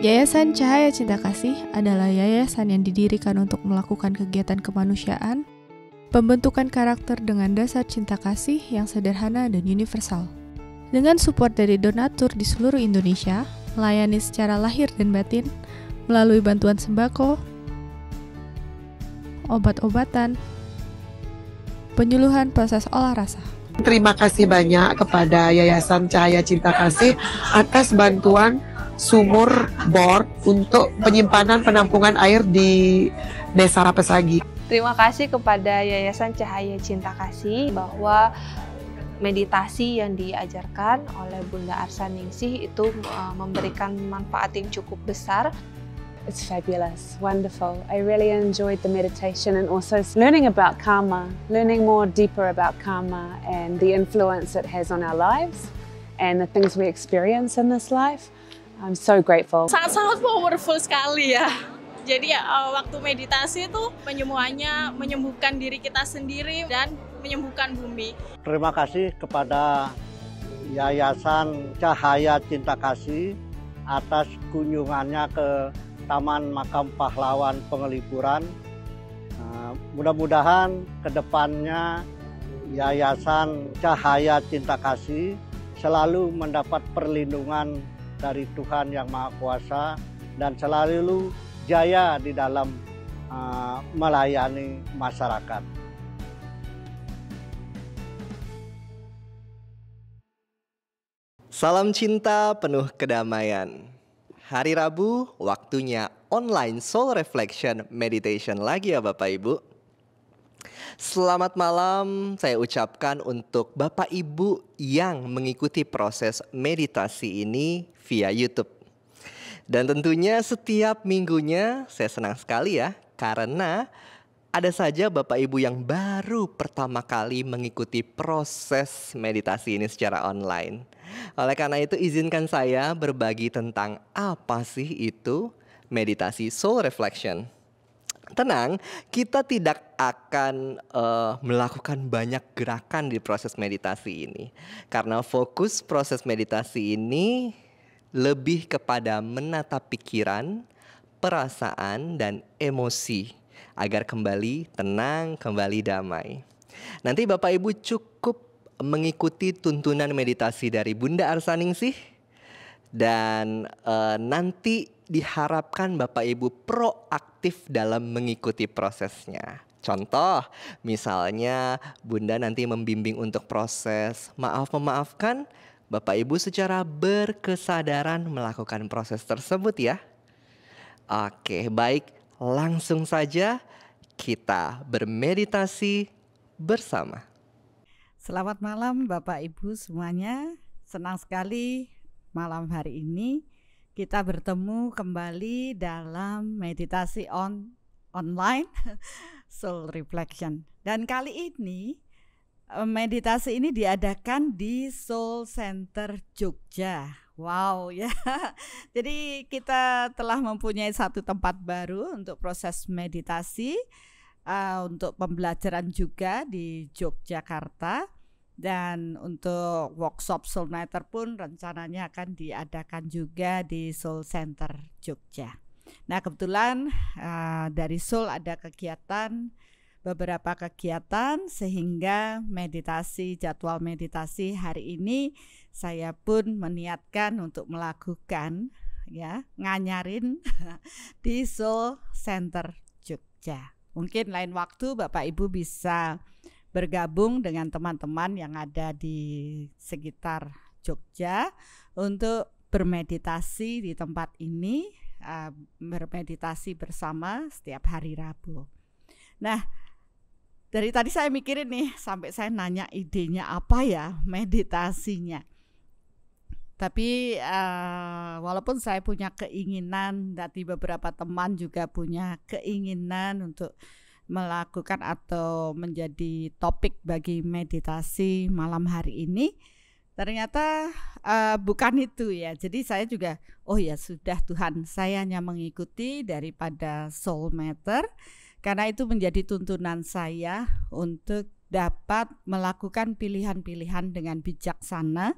Yayasan Cahaya Cinta Kasih adalah yayasan yang didirikan untuk melakukan kegiatan kemanusiaan, pembentukan karakter dengan dasar cinta kasih yang sederhana dan universal. Dengan support dari donatur di seluruh Indonesia, melayani secara lahir dan batin, melalui bantuan sembako, obat-obatan, penyuluhan proses olah rasa. Terima kasih banyak kepada Yayasan Cahaya Cinta Kasih atas bantuan sumur bor untuk penyimpanan penampungan air di Desa Rapesagi. Terima kasih kepada Yayasan Cahaya Cinta Kasih bahwa meditasi yang diajarkan oleh Bunda Arsaningsih itu memberikan manfaat yang cukup besar. It's fabulous, wonderful. I really enjoyed the meditation and also learning about karma, learning more deeper about karma and the influence it has on our lives and the things we experience in this life. I'm so grateful. Sangat-sangat powerful sekali ya. Jadi waktu meditasi itu menyembuhkan diri kita sendiri dan menyembuhkan bumi. Terima kasih kepada Yayasan Cahaya Cinta Kasih atas kunjungannya ke Taman Makam Pahlawan Pengelipuran. Mudah-mudahan kedepannya Yayasan Cahaya Cinta Kasih selalu mendapat perlindungan dari Tuhan Yang Maha Kuasa dan selalu jaya di dalam melayani masyarakat. Salam cinta penuh kedamaian. Hari Rabu, waktunya online Soul Reflection Meditation lagi ya Bapak Ibu. Selamat malam saya ucapkan untuk Bapak Ibu yang mengikuti proses meditasi ini via YouTube. Dan tentunya setiap minggunya saya senang sekali ya, karena ada saja Bapak Ibu yang baru pertama kali mengikuti proses meditasi ini secara online. Oleh karena itu izinkan saya berbagi tentang apa sih itu meditasi soul reflection. Tenang, kita tidak akan melakukan banyak gerakan di proses meditasi ini. Karena fokus proses meditasi ini lebih kepada menata pikiran, perasaan, dan emosi agar kembali tenang, kembali damai. Nanti Bapak Ibu cukup mengikuti tuntunan meditasi dari Bunda Arsaningsih dan nanti diharapkan Bapak Ibu proaktif dalam mengikuti prosesnya. Contoh, misalnya Bunda nanti membimbing untuk proses maaf-memaafkan, Bapak Ibu secara berkesadaran melakukan proses tersebut ya. Oke, baik, langsung saja kita bermeditasi bersama. Selamat malam Bapak Ibu semuanya. Senang sekali malam hari ini kita bertemu kembali dalam meditasi online Soul Reflection. Dan kali ini meditasi ini diadakan di Soul Center Jogja. Wow ya. Jadi kita telah mempunyai satu tempat baru untuk proses meditasi, untuk pembelajaran juga di Yogyakarta. Dan untuk workshop Soul Nighter pun rencananya akan diadakan juga di Soul Center Jogja. Nah kebetulan dari Soul ada beberapa kegiatan sehingga jadwal meditasi hari ini saya pun meniatkan untuk melakukan ya nganyarin di Soul Center Jogja. Mungkin lain waktu Bapak Ibu bisa bergabung dengan teman-teman yang ada di sekitar Jogja untuk bermeditasi di tempat ini, bermeditasi bersama setiap hari Rabu. Nah, dari tadi saya mikirin nih, sampai saya nanya idenya apa ya meditasinya. Tapi walaupun saya punya keinginan, dan beberapa teman juga punya keinginan untuk melakukan atau menjadi topik bagi meditasi malam hari ini, ternyata bukan itu ya. Jadi saya juga, oh ya sudah Tuhan, saya hanya mengikuti daripada Soul Matter, karena itu menjadi tuntunan saya untuk dapat melakukan pilihan-pilihan dengan bijaksana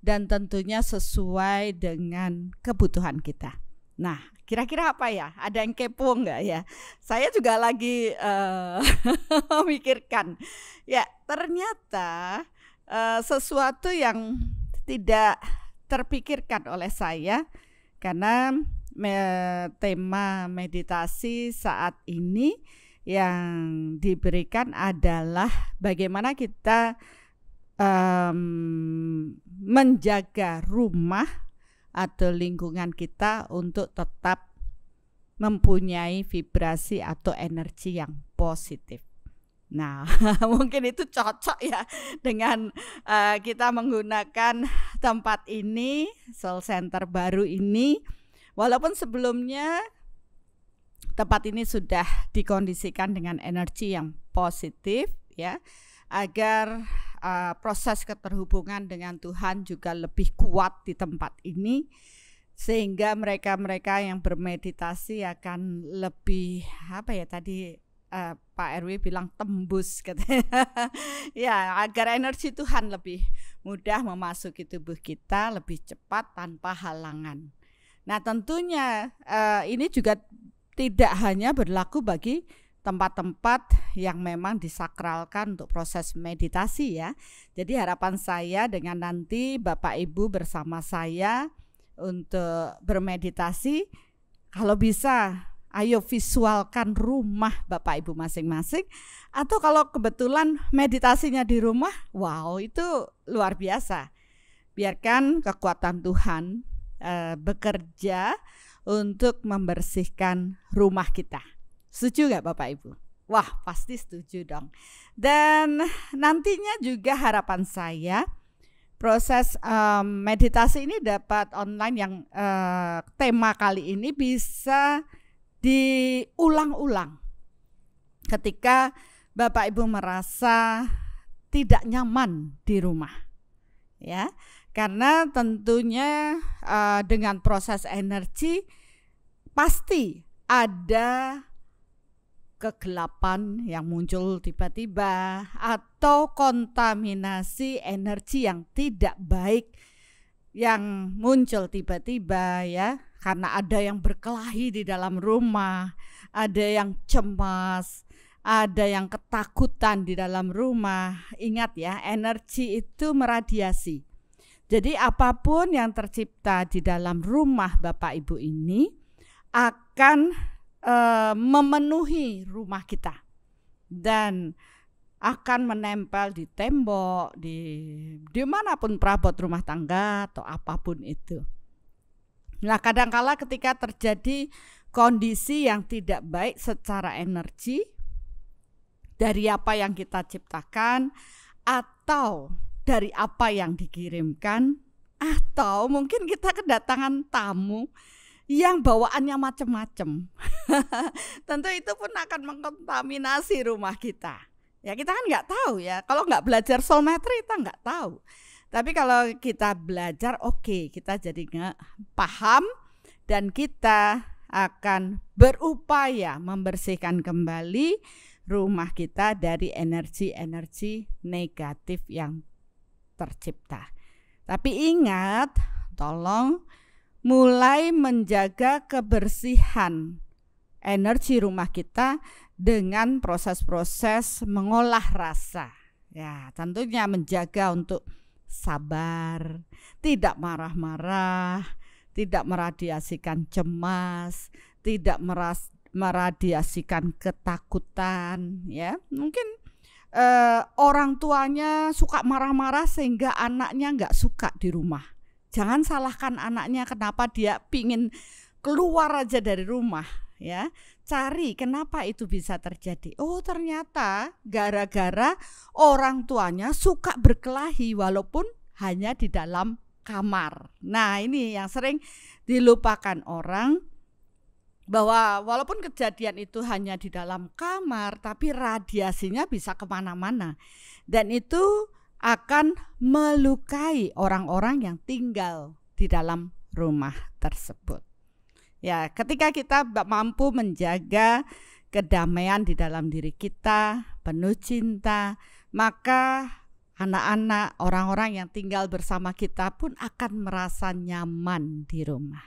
dan tentunya sesuai dengan kebutuhan kita. Nah, kira-kira apa ya? Ada yang kepo nggak ya? Saya juga lagi memikirkan. Ya, ternyata sesuatu yang tidak terpikirkan oleh saya, karena tema meditasi saat ini yang diberikan adalah bagaimana kita menjaga rumah atau lingkungan kita untuk tetap mempunyai vibrasi atau energi yang positif. Nah, mungkin itu cocok ya dengan kita menggunakan tempat ini, Soul Center baru ini. Walaupun sebelumnya tempat ini sudah dikondisikan dengan energi yang positif ya, agar proses keterhubungan dengan Tuhan juga lebih kuat di tempat ini, sehingga mereka-mereka yang bermeditasi akan lebih Pak RW bilang tembus katanya. Ya, agar energi Tuhan lebih mudah memasuki tubuh kita lebih cepat tanpa halangan. Nah, tentunya ini juga tidak hanya berlaku bagi tempat-tempat yang memang disakralkan untuk proses meditasi ya. Jadi harapan saya dengan nanti Bapak Ibu bersama saya untuk bermeditasi, kalau bisa ayo visualkan rumah Bapak Ibu masing-masing, atau kalau kebetulan meditasinya di rumah, wow itu luar biasa. Biarkan kekuatan Tuhan bekerja untuk membersihkan rumah kita. Setuju nggak Bapak Ibu? Wah, pasti setuju dong. Dan nantinya juga harapan saya proses meditasi ini dapat online yang tema kali ini bisa diulang-ulang ketika Bapak Ibu merasa tidak nyaman di rumah, ya. Karena tentunya dengan proses energi pasti ada kegelapan yang muncul tiba-tiba atau kontaminasi energi yang tidak baik yang muncul tiba-tiba ya, karena ada yang berkelahi di dalam rumah, ada yang cemas, ada yang ketakutan di dalam rumah. Ingat ya, energi itu meradiasi. Jadi apapun yang tercipta di dalam rumah Bapak Ibu ini akan memenuhi rumah kita dan akan menempel di tembok, di manapun perabot rumah tangga atau apapun itu. Nah, kadangkala ketika terjadi kondisi yang tidak baik secara energi dari apa yang kita ciptakan atau dari apa yang dikirimkan, atau mungkin kita kedatangan tamu yang bawaannya macam-macam. Tentu itu pun akan mengkontaminasi rumah kita. Ya, kita kan nggak tahu ya. Kalau nggak belajar soulmetry kita nggak tahu. Tapi kalau kita belajar, oke, kita jadi nggak paham dan kita akan berupaya membersihkan kembali rumah kita dari energi-energi negatif yang tercipta. Tapi ingat, tolong mulai menjaga kebersihan energi rumah kita dengan proses-proses mengolah rasa. Ya, tentunya menjaga untuk sabar, tidak marah-marah, tidak meradiasikan cemas, tidak meradiasikan ketakutan, ya. Mungkin orang tuanya suka marah-marah sehingga anaknya nggak suka di rumah. Jangan salahkan anaknya kenapa dia pingin keluar aja dari rumah, ya. Cari kenapa itu bisa terjadi. Oh, ternyata gara-gara orang tuanya suka berkelahi walaupun hanya di dalam kamar. Nah, ini yang sering dilupakan orang, bahwa walaupun kejadian itu hanya di dalam kamar, tapi radiasinya bisa kemana-mana. Dan itu akan melukai orang-orang yang tinggal di dalam rumah tersebut. Ya, ketika kita mampu menjaga kedamaian di dalam diri kita, penuh cinta, maka anak-anak, orang-orang yang tinggal bersama kita pun akan merasa nyaman di rumah.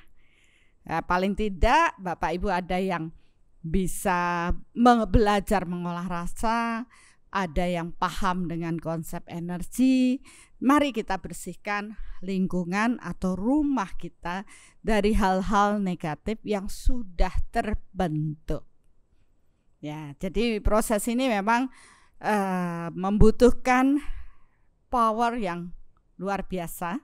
Paling tidak Bapak Ibu ada yang bisa belajar mengolah rasa, ada yang paham dengan konsep energi. Mari kita bersihkan lingkungan atau rumah kita dari hal-hal negatif yang sudah terbentuk. Ya, jadi proses ini memang membutuhkan power yang luar biasa,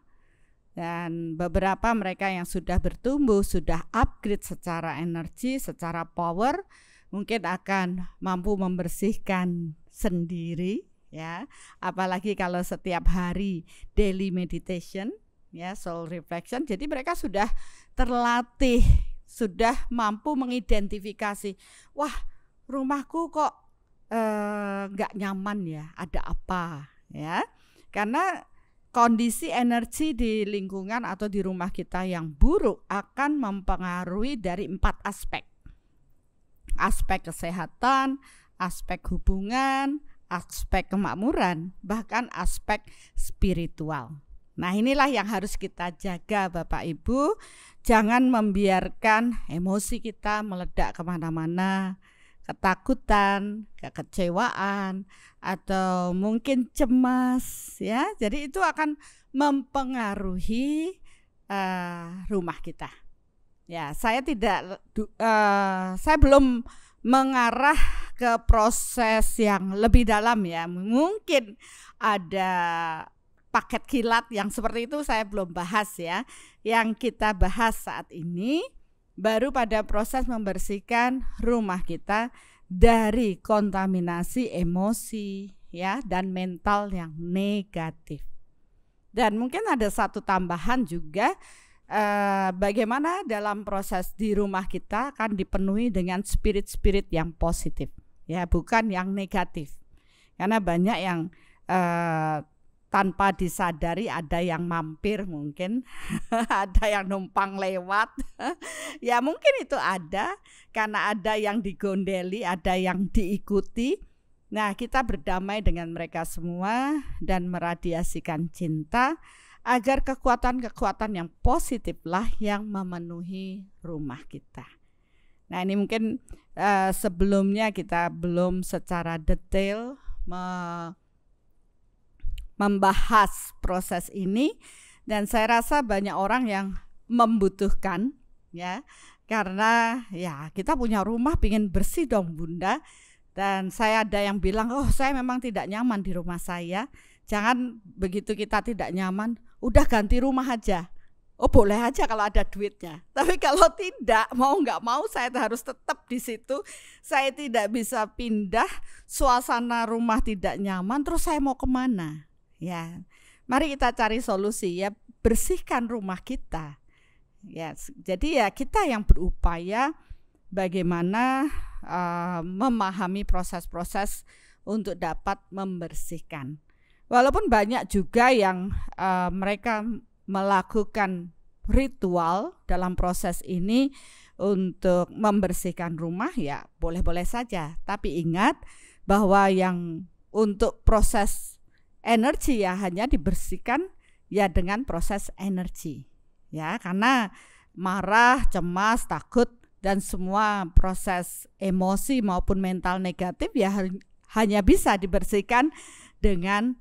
dan beberapa mereka yang sudah bertumbuh, sudah upgrade secara energi, secara power, mungkin akan mampu membersihkan sendiri, ya. Apalagi kalau setiap hari daily meditation, ya, soul reflection. Jadi mereka sudah terlatih, sudah mampu mengidentifikasi, wah, rumahku kok nggak nyaman ya, ada apa, ya. Karena kondisi energi di lingkungan atau di rumah kita yang buruk akan mempengaruhi dari 4 aspek. Aspek kesehatan, aspek hubungan, aspek kemakmuran, bahkan aspek spiritual. Nah, inilah yang harus kita jaga Bapak Ibu. Jangan membiarkan emosi kita meledak kemana-mana, ketakutan, kekecewaan, atau mungkin cemas, ya. Jadi itu akan mempengaruhi rumah kita. Ya, saya belum mengarah ke proses yang lebih dalam, ya. Mungkin ada paket kilat yang seperti itu saya belum bahas, ya. Yang kita bahas saat ini baru pada proses membersihkan rumah kita dari kontaminasi emosi, ya, dan mental yang negatif. Dan mungkin ada satu tambahan juga, bagaimana dalam proses di rumah kita akan dipenuhi dengan spirit-spirit yang positif, ya, bukan yang negatif. Karena banyak yang tanpa disadari ada yang mampir mungkin, ada yang numpang lewat, ya mungkin itu ada, karena ada yang digondeli, ada yang diikuti. Nah, kita berdamai dengan mereka semua dan meradiasikan cinta, agar kekuatan-kekuatan yang positiflah yang memenuhi rumah kita. Nah, ini mungkin sebelumnya kita belum secara detail membahas proses ini, dan saya rasa banyak orang yang membutuhkan, ya, karena ya kita punya rumah pingin bersih dong Bunda, dan saya ada yang bilang, oh saya memang tidak nyaman di rumah saya. Jangan begitu kita tidak nyaman, udah ganti rumah aja. Oh boleh aja kalau ada duitnya, tapi kalau tidak, mau nggak mau saya harus tetap di situ. Saya tidak bisa pindah, suasana rumah tidak nyaman, terus saya mau kemana? Ya, mari kita cari solusi, ya, bersihkan rumah kita. Ya, jadi ya kita yang berupaya bagaimana memahami proses-proses untuk dapat membersihkan. Walaupun banyak juga yang mereka melakukan ritual dalam proses ini untuk membersihkan rumah, ya boleh-boleh saja. Tapi ingat bahwa yang untuk proses energi ya hanya dibersihkan ya dengan proses energi, ya, karena marah, cemas, takut, dan semua proses emosi maupun mental negatif ya hanya bisa dibersihkan dengan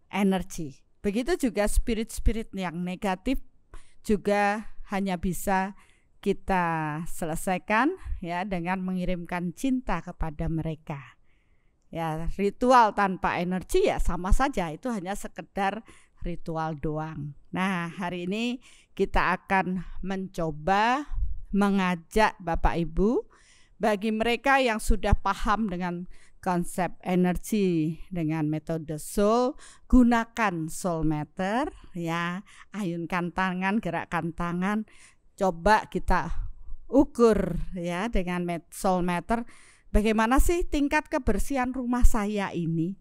energi. Begitu juga spirit-spirit yang negatif juga hanya bisa kita selesaikan, ya, dengan mengirimkan cinta kepada mereka. Ya, ritual tanpa energi ya sama saja, itu hanya sekedar ritual doang. Nah, hari ini kita akan mencoba mengajak Bapak Ibu, bagi mereka yang sudah paham dengan konsep energi dengan metode soul, gunakan soul meter, ya, ayunkan tangan, gerakkan tangan, coba kita ukur, ya, dengan soul meter. Bagaimana sih tingkat kebersihan rumah saya ini?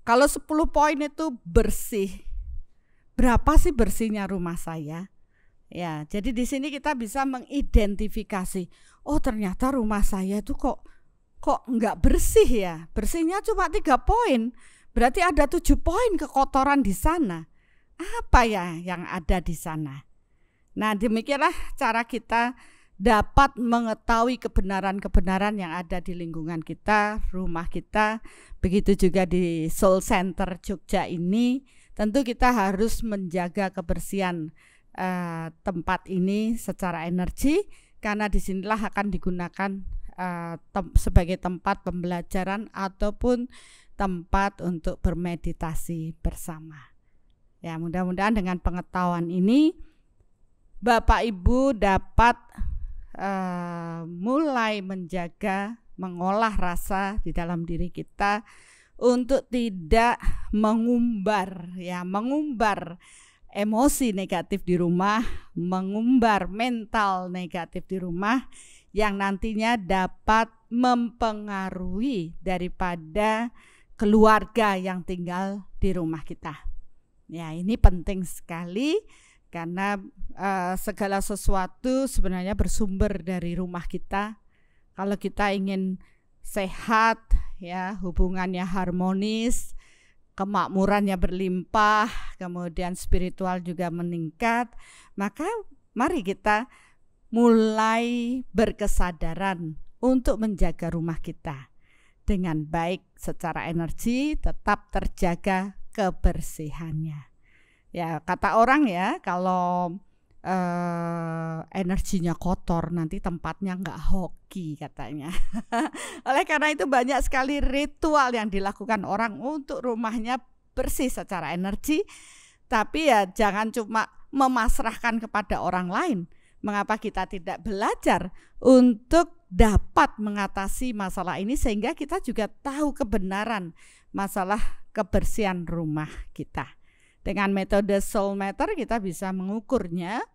Kalau 10 poin itu bersih, berapa sih bersihnya rumah saya? Ya, jadi di sini kita bisa mengidentifikasi, oh ternyata rumah saya itu kok nggak bersih ya. Bersihnya cuma 3 poin, berarti ada 7 poin kekotoran di sana. Apa ya yang ada di sana? Nah, demikianlah cara kita dapat mengetahui kebenaran-kebenaran yang ada di lingkungan kita, rumah kita. Begitu juga di Soul Center Jogja ini, tentu kita harus menjaga kebersihan tempat ini secara energi, karena disinilah akan digunakan sebagai tempat pembelajaran ataupun tempat untuk bermeditasi bersama. Ya, mudah-mudahan dengan pengetahuan ini Bapak Ibu dapat mulai menjaga, mengolah rasa di dalam diri kita untuk tidak mengumbar emosi negatif di rumah, mengumbar mental negatif di rumah yang nantinya dapat mempengaruhi daripada keluarga yang tinggal di rumah kita. Ya, ini penting sekali karena segala sesuatu sebenarnya bersumber dari rumah kita. Kalau kita ingin sehat, ya, hubungannya harmonis, kemakmurannya berlimpah, kemudian spiritual juga meningkat, maka mari kita mulai berkesadaran untuk menjaga rumah kita dengan baik secara energi, tetap terjaga kebersihannya. Ya, kata orang ya, kalau energinya kotor nanti tempatnya nggak hoki katanya. Oleh karena itu banyak sekali ritual yang dilakukan orang untuk rumahnya bersih secara energi. Tapi ya jangan cuma memasrahkan kepada orang lain. Mengapa kita tidak belajar untuk dapat mengatasi masalah ini sehingga kita juga tahu kebenaran masalah kebersihan rumah kita. Dengan metode Soul Meter kita bisa mengukurnya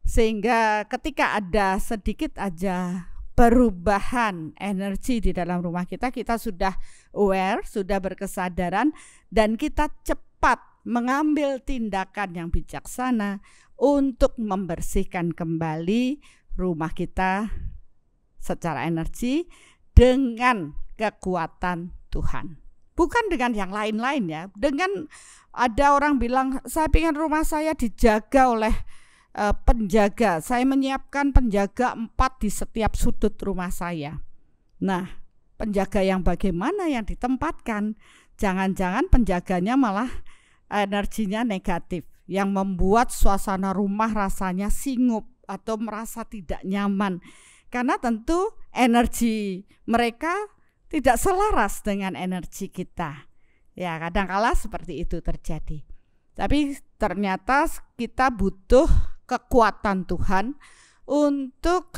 sehingga ketika ada sedikit aja perubahan energi di dalam rumah kita, kita sudah aware, sudah berkesadaran, dan kita cepat mengambil tindakan yang bijaksana untuk membersihkan kembali rumah kita secara energi dengan kekuatan Tuhan. Bukan dengan yang lain-lain ya. Dengan ada orang bilang, saya ingin rumah saya dijaga oleh penjaga. Saya menyiapkan penjaga 4 di setiap sudut rumah saya. Nah, penjaga yang bagaimana yang ditempatkan? Jangan-jangan penjaganya malah energinya negatif, yang membuat suasana rumah rasanya singup atau merasa tidak nyaman. Karena tentu energi mereka tidak selaras dengan energi kita. Ya, kadang-kala seperti itu terjadi. Tapi ternyata kita butuh kekuatan Tuhan untuk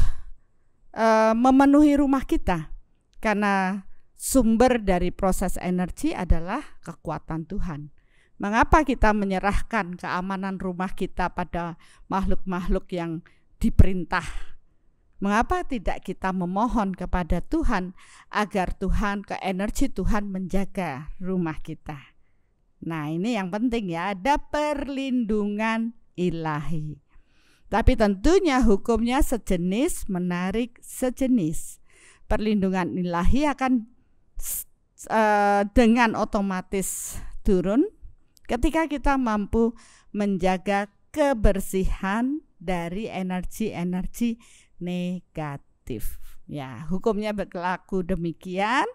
memenuhi rumah kita. Karena sumber dari proses energi adalah kekuatan Tuhan. Mengapa kita menyerahkan keamanan rumah kita pada makhluk-makhluk yang diperintah? Mengapa tidak kita memohon kepada Tuhan agar energi Tuhan menjaga rumah kita? Nah, ini yang penting ya, ada perlindungan ilahi. Tapi tentunya hukumnya sejenis menarik sejenis. Perlindungan ilahi akan dengan otomatis turun ketika kita mampu menjaga kebersihan dari energi-energi negatif. Ya, hukumnya berlaku demikian.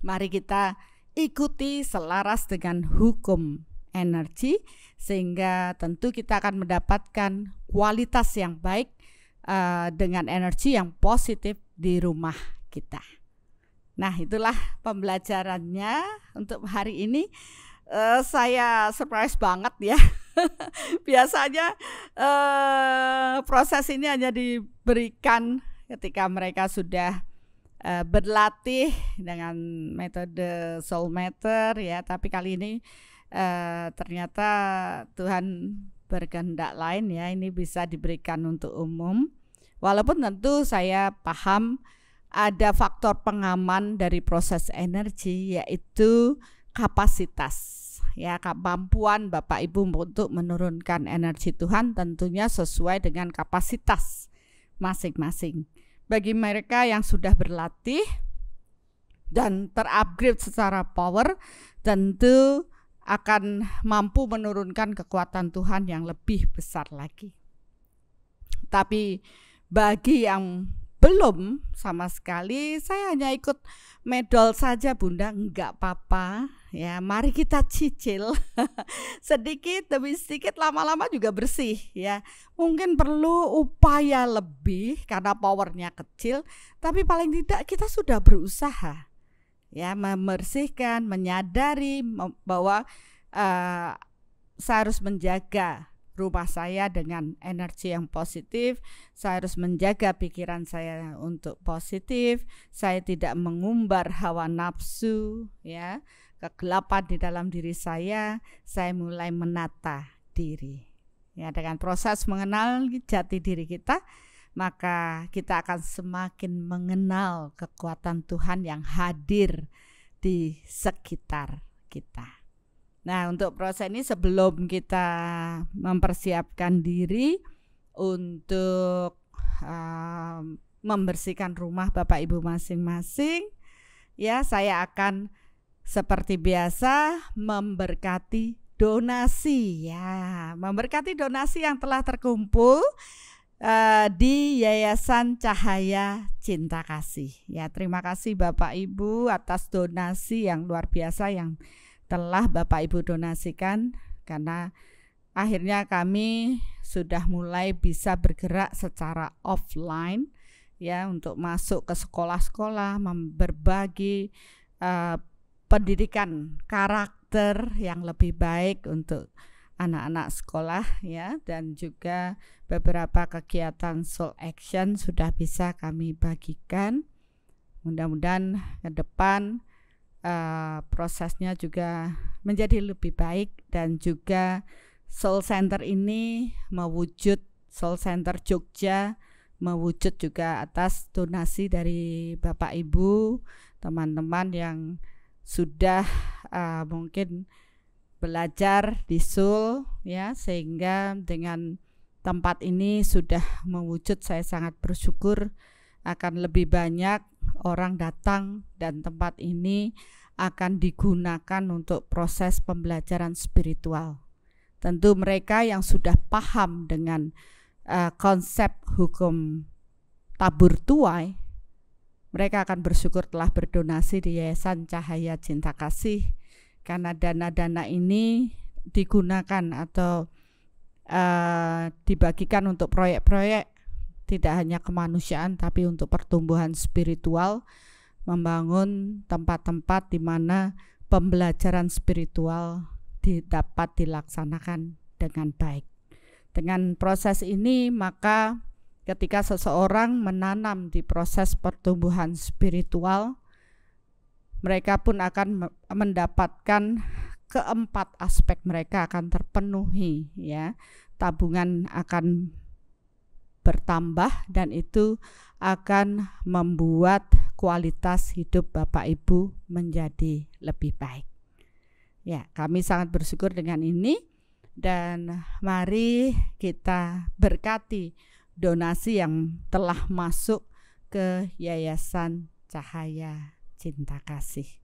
Mari kita ikuti selaras dengan hukum energi sehingga tentu kita akan mendapatkan kualitas yang baik dengan energi yang positif di rumah kita. Nah, itulah pembelajarannya untuk hari ini. Saya surprise banget ya. Biasanya proses ini hanya diberikan ketika mereka sudah berlatih dengan metode Soul Meter ya, tapi kali ini ternyata Tuhan berkehendak lain ya, ini bisa diberikan untuk umum. Walaupun tentu saya paham ada faktor pengaman dari proses energi, yaitu kapasitas. Ya, kemampuan Bapak Ibu untuk menurunkan energi Tuhan tentunya sesuai dengan kapasitas masing-masing. Bagi mereka yang sudah berlatih dan terupgrade secara power, tentu akan mampu menurunkan kekuatan Tuhan yang lebih besar lagi. Tapi bagi yang belum sama sekali, saya hanya ikut medol saja Bunda, enggak apa-apa ya. Mari kita cicil sedikit demi sedikit, lama-lama juga bersih ya. Mungkin perlu upaya lebih karena powernya kecil, tapi paling tidak kita sudah berusaha ya, membersihkan, menyadari bahwa saya harus menjaga rumah saya dengan energi yang positif, saya harus menjaga pikiran saya untuk positif, saya tidak mengumbar hawa nafsu ya, kegelapan di dalam diri saya mulai menata diri. Ya, dengan proses mengenal jati diri kita, maka kita akan semakin mengenal kekuatan Tuhan yang hadir di sekitar kita. Nah, untuk proses ini sebelum kita mempersiapkan diri untuk membersihkan rumah Bapak Ibu masing-masing, ya saya akan seperti biasa memberkati donasi ya, memberkati donasi yang telah terkumpul di Yayasan Cahaya Cinta Kasih. Ya, terima kasih Bapak Ibu atas donasi yang luar biasa yang telah Bapak Ibu donasikan, karena akhirnya kami sudah mulai bisa bergerak secara offline ya, untuk masuk ke sekolah-sekolah, berbagi pendidikan karakter yang lebih baik untuk anak-anak sekolah ya, dan juga beberapa kegiatan soul action sudah bisa kami bagikan. Mudah-mudahan ke depan prosesnya juga menjadi lebih baik, dan juga Soul Center ini mewujud, Soul Center Jogja mewujud juga atas donasi dari Bapak Ibu, teman-teman yang sudah mungkin belajar di Soul ya, sehingga dengan tempat ini sudah mewujud. Saya sangat bersyukur akan lebih banyak orang datang, dan tempat ini akan digunakan untuk proses pembelajaran spiritual. Tentu mereka yang sudah paham dengan konsep hukum tabur tuai, mereka akan bersyukur telah berdonasi di Yayasan Cahaya Cinta Kasih, karena dana-dana ini digunakan atau dibagikan untuk proyek-proyek tidak hanya kemanusiaan, tapi untuk pertumbuhan spiritual, membangun tempat-tempat di mana pembelajaran spiritual dapat dilaksanakan dengan baik. Dengan proses ini, maka ketika seseorang menanam di proses pertumbuhan spiritual, mereka pun akan mendapatkan keempat aspek mereka akan terpenuhi ya. Tabungan akan bertambah, dan itu akan membuat kualitas hidup Bapak Ibu menjadi lebih baik. Ya, kami sangat bersyukur dengan ini, dan mari kita berkati donasi yang telah masuk ke Yayasan Cahaya Cinta Kasih.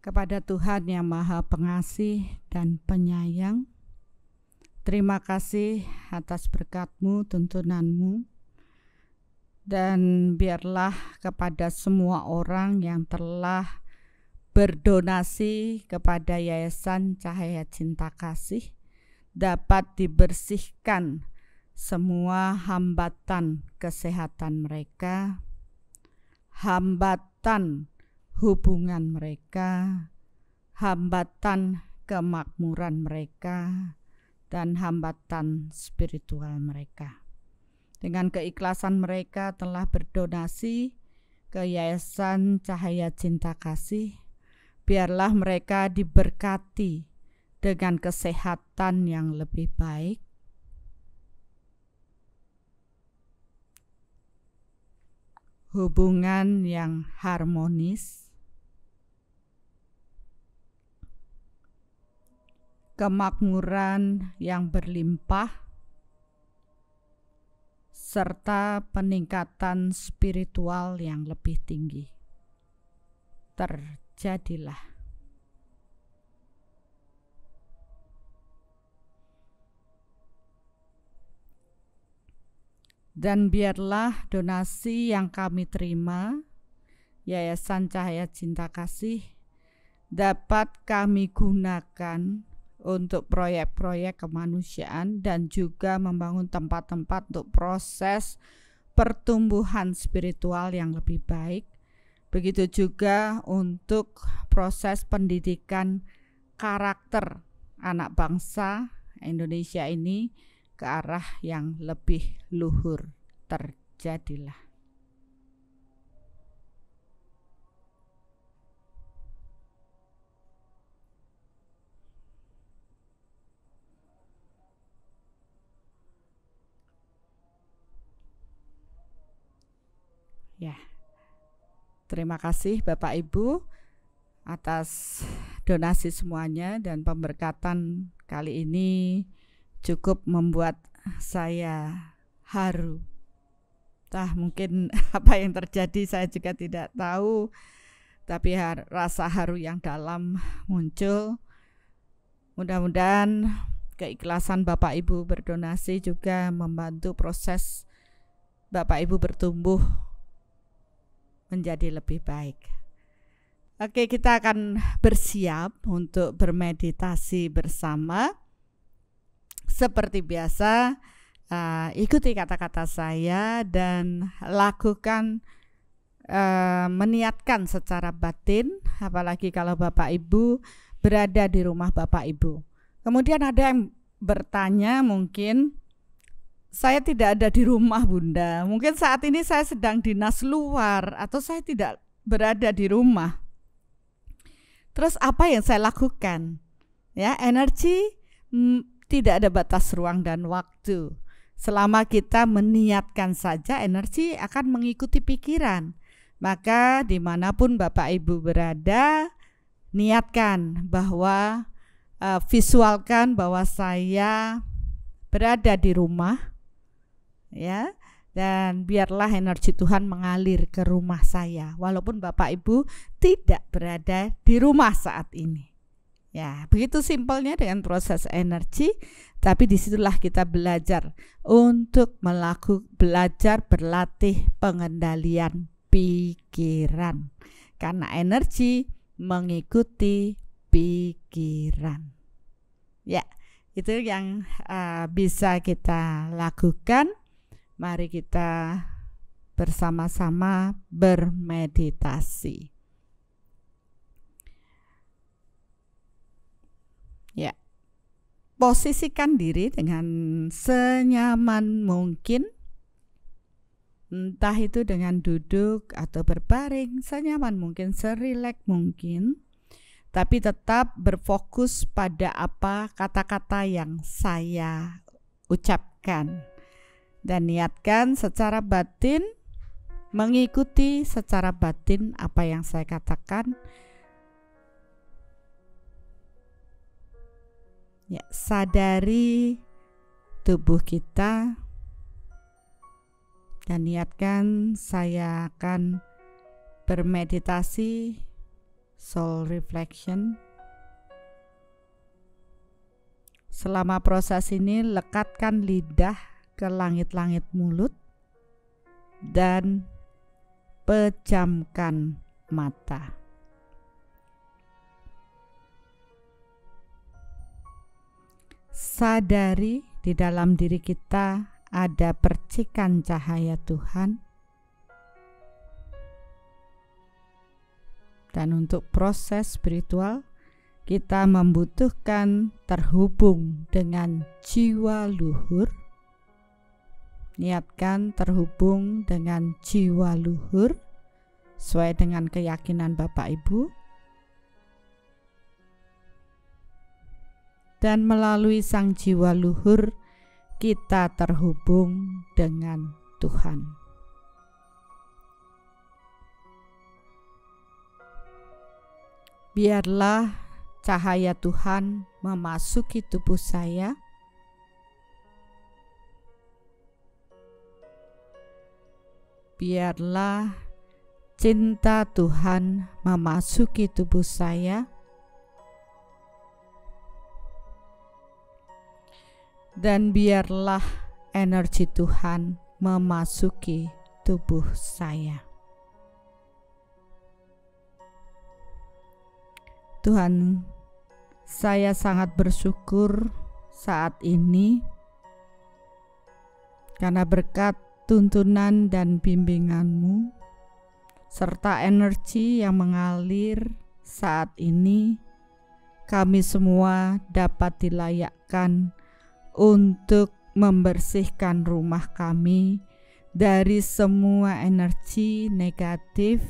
Kepada Tuhan yang Maha Pengasih dan Penyayang, terima kasih atas berkat-Mu, tuntunan-Mu, dan biarlah kepada semua orang yang telah berdonasi kepada Yayasan Cahaya Cinta Kasih dapat dibersihkan semua hambatan kesehatan mereka, hambatan hubungan mereka, hambatan kemakmuran mereka, dan hambatan spiritual mereka. Dengan keikhlasan mereka telah berdonasi ke Yayasan Cahaya Cinta Kasih, biarlah mereka diberkati dengan kesehatan yang lebih baik, hubungan yang harmonis, kemakmuran yang berlimpah, serta peningkatan spiritual yang lebih tinggi. Terjadilah. Dan biarlah donasi yang kami terima, Yayasan Cahaya Cinta Kasih, dapat kami gunakan untuk proyek-proyek kemanusiaan dan juga membangun tempat-tempat untuk proses pertumbuhan spiritual yang lebih baik. Begitu juga untuk proses pendidikan karakter anak bangsa Indonesia ini ke arah yang lebih luhur terjadilah. Ya, terima kasih Bapak Ibu atas donasi semuanya, dan pemberkatan kali ini cukup membuat saya haru. Mungkin apa yang terjadi saya juga tidak tahu, tapi rasa haru yang dalam muncul. Mudah-mudahan keikhlasan Bapak Ibu berdonasi juga membantu proses Bapak Ibu bertumbuh menjadi lebih baik. Oke, kita akan bersiap untuk bermeditasi bersama. Seperti biasa, ikuti kata-kata saya dan lakukan, meniatkan secara batin, apalagi kalau Bapak Ibu berada di rumah Bapak Ibu. Kemudian ada yang bertanya, mungkin saya tidak ada di rumah Bunda, mungkin saat ini saya sedang dinas luar atau saya tidak berada di rumah. Terus apa yang saya lakukan? Ya, energi tidak ada batas ruang dan waktu. Selama kita meniatkan saja, energi akan mengikuti pikiran. Maka dimanapun Bapak Ibu berada, niatkan bahwa visualkan bahwa saya berada di rumah, ya, dan biarlah energi Tuhan mengalir ke rumah saya walaupun Bapak Ibu tidak berada di rumah saat ini. Ya, begitu simpelnya dengan proses energi, tapi disitulah kita belajar untuk belajar berlatih pengendalian pikiran, karena energi mengikuti pikiran. Ya, itu yang bisa kita lakukan. Mari kita bersama-sama bermeditasi. Ya, posisikan diri dengan senyaman mungkin, entah itu dengan duduk atau berbaring, senyaman mungkin, serileks mungkin, tapi tetap berfokus pada apa kata-kata yang saya ucapkan. Dan niatkan secara batin, mengikuti secara batin apa yang saya katakan. Ya, sadari tubuh kita dan niatkan saya akan bermeditasi soul reflection. Selama proses ini lekatkan lidah ke langit-langit mulut dan pejamkan mata. Sadari di dalam diri kita ada percikan cahaya Tuhan, dan untuk proses spiritual kita membutuhkan terhubung dengan jiwa luhur. Niatkan terhubung dengan jiwa luhur sesuai dengan keyakinan Bapak Ibu, dan melalui sang jiwa luhur kita terhubung dengan Tuhan. Biarlah cahaya Tuhan memasuki tubuh saya, biarlah cinta Tuhan memasuki tubuh saya, dan biarlah energi Tuhan memasuki tubuh saya. Tuhan, saya sangat bersyukur saat ini karena berkat tuntunan dan bimbingan-Mu serta energi yang mengalir saat ini, kami semua dapat dilayakkan untuk membersihkan rumah kami dari semua energi negatif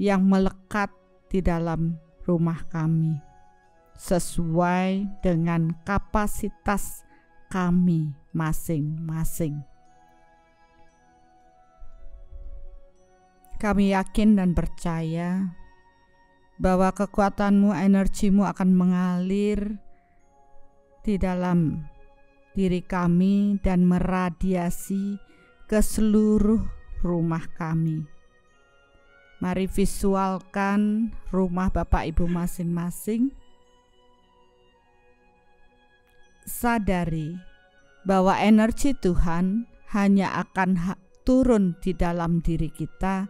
yang melekat di dalam rumah kami, sesuai dengan kapasitas kami masing-masing. Kami yakin dan percaya bahwa kekuatan-Mu, energi-Mu akan mengalir di dalam diri kami dan meradiasi ke seluruh rumah kami. Mari visualkan rumah Bapak Ibu masing-masing. Sadari bahwa energi Tuhan hanya akan turun di dalam diri kita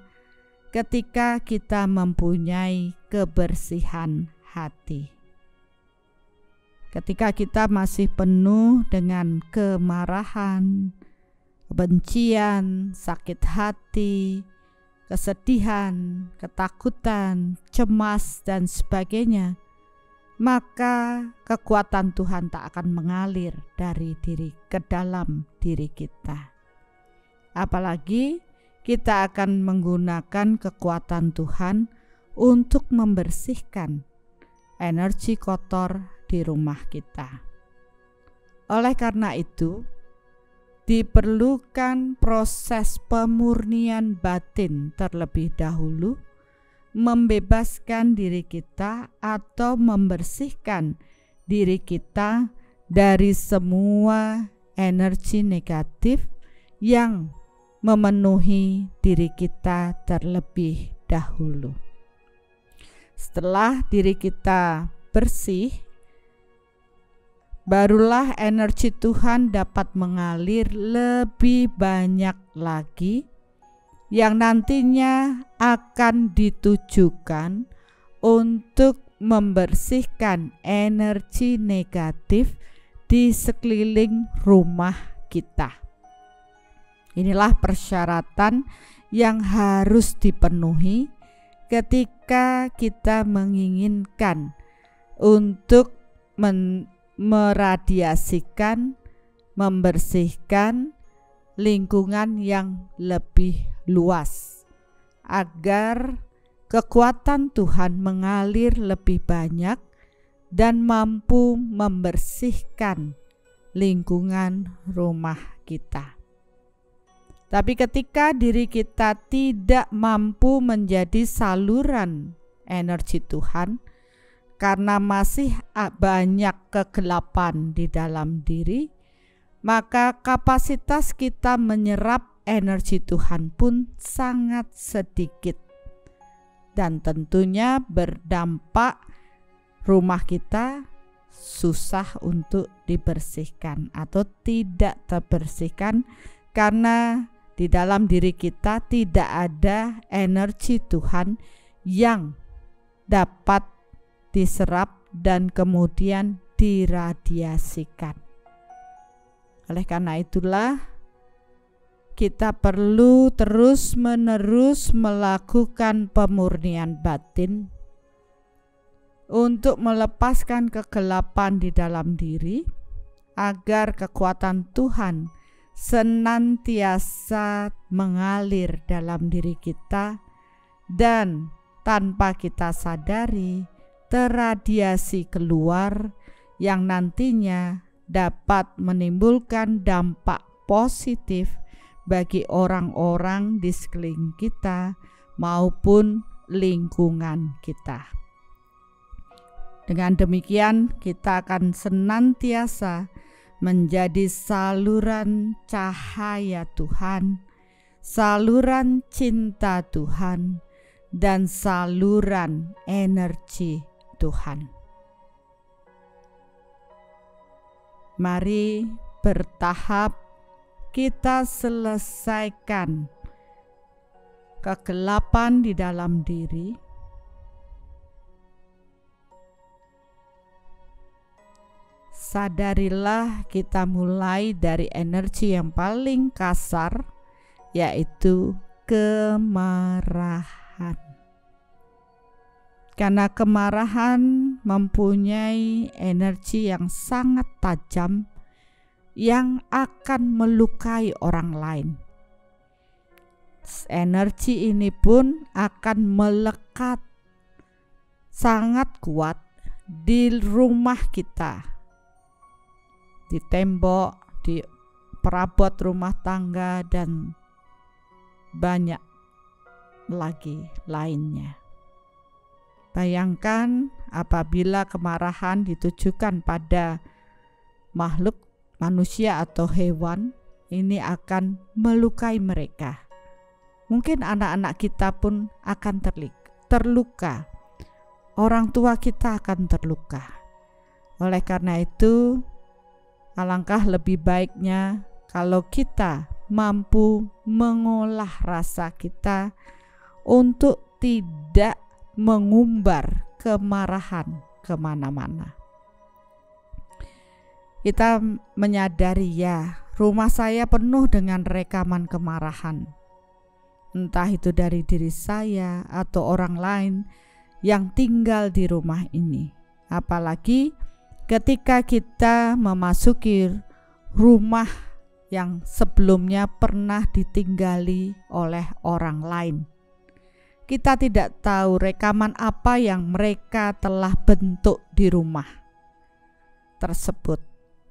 ketika kita mempunyai kebersihan hati. Ketika kita masih penuh dengan kemarahan, kebencian, sakit hati, kesedihan, ketakutan, cemas, dan sebagainya, maka kekuatan Tuhan tak akan mengalir dari diri ke dalam diri kita. Apalagi kita akan menggunakan kekuatan Tuhan untuk membersihkan energi kotor di rumah kita. Oleh karena itu, diperlukan proses pemurnian batin terlebih dahulu, membebaskan diri kita atau membersihkan diri kita dari semua energi negatif yang memenuhi diri kita terlebih dahulu. Setelah diri kita bersih, barulah energi Tuhan dapat mengalir lebih banyak lagi yang nantinya akan ditujukan untuk membersihkan energi negatif di sekeliling rumah kita. Inilah persyaratan yang harus dipenuhi ketika kita menginginkan untuk meradiasikan, membersihkan lingkungan yang lebih luas, agar kekuatan Tuhan mengalir lebih banyak dan mampu membersihkan lingkungan rumah kita. Tapi ketika diri kita tidak mampu menjadi saluran energi Tuhan, karena masih banyak kegelapan di dalam diri, maka kapasitas kita menyerap energi Tuhan pun sangat sedikit. Dan tentunya berdampak rumah kita susah untuk dibersihkan atau tidak terbersihkan karena di dalam diri kita tidak ada energi Tuhan yang dapat diserap dan kemudian diradiasikan. Oleh karena itulah kita perlu terus-menerus melakukan pemurnian batin untuk melepaskan kegelapan di dalam diri agar kekuatan Tuhan senantiasa mengalir dalam diri kita dan tanpa kita sadari terradiasi keluar yang nantinya dapat menimbulkan dampak positif bagi orang-orang di sekeliling kita maupun lingkungan kita. Dengan demikian kita akan senantiasa menjadi saluran cahaya Tuhan, saluran cinta Tuhan, dan saluran energi Tuhan. Mari bertahap kita selesaikan kegelapan di dalam diri, sadarilah kita mulai dari energi yang paling kasar, yaitu kemarahan. Karena kemarahan mempunyai energi yang sangat tajam yang akan melukai orang lain. Energi ini pun akan melekat sangat kuat di rumah kita, di tembok, di perabot rumah tangga, dan banyak lagi lainnya. Bayangkan apabila kemarahan ditujukan pada makhluk manusia atau hewan, ini akan melukai mereka. Mungkin anak-anak kita pun akan terluka. Orang tua kita akan terluka. Oleh karena itu, alangkah lebih baiknya kalau kita mampu mengolah rasa kita untuk tidak mengumbar kemarahan kemana-mana. Kita menyadari, ya, rumah saya penuh dengan rekaman kemarahan, entah itu dari diri saya atau orang lain yang tinggal di rumah ini. Apalagi ketika kita memasuki rumah yang sebelumnya pernah ditinggali oleh orang lain. Kita tidak tahu rekaman apa yang mereka telah bentuk di rumah tersebut,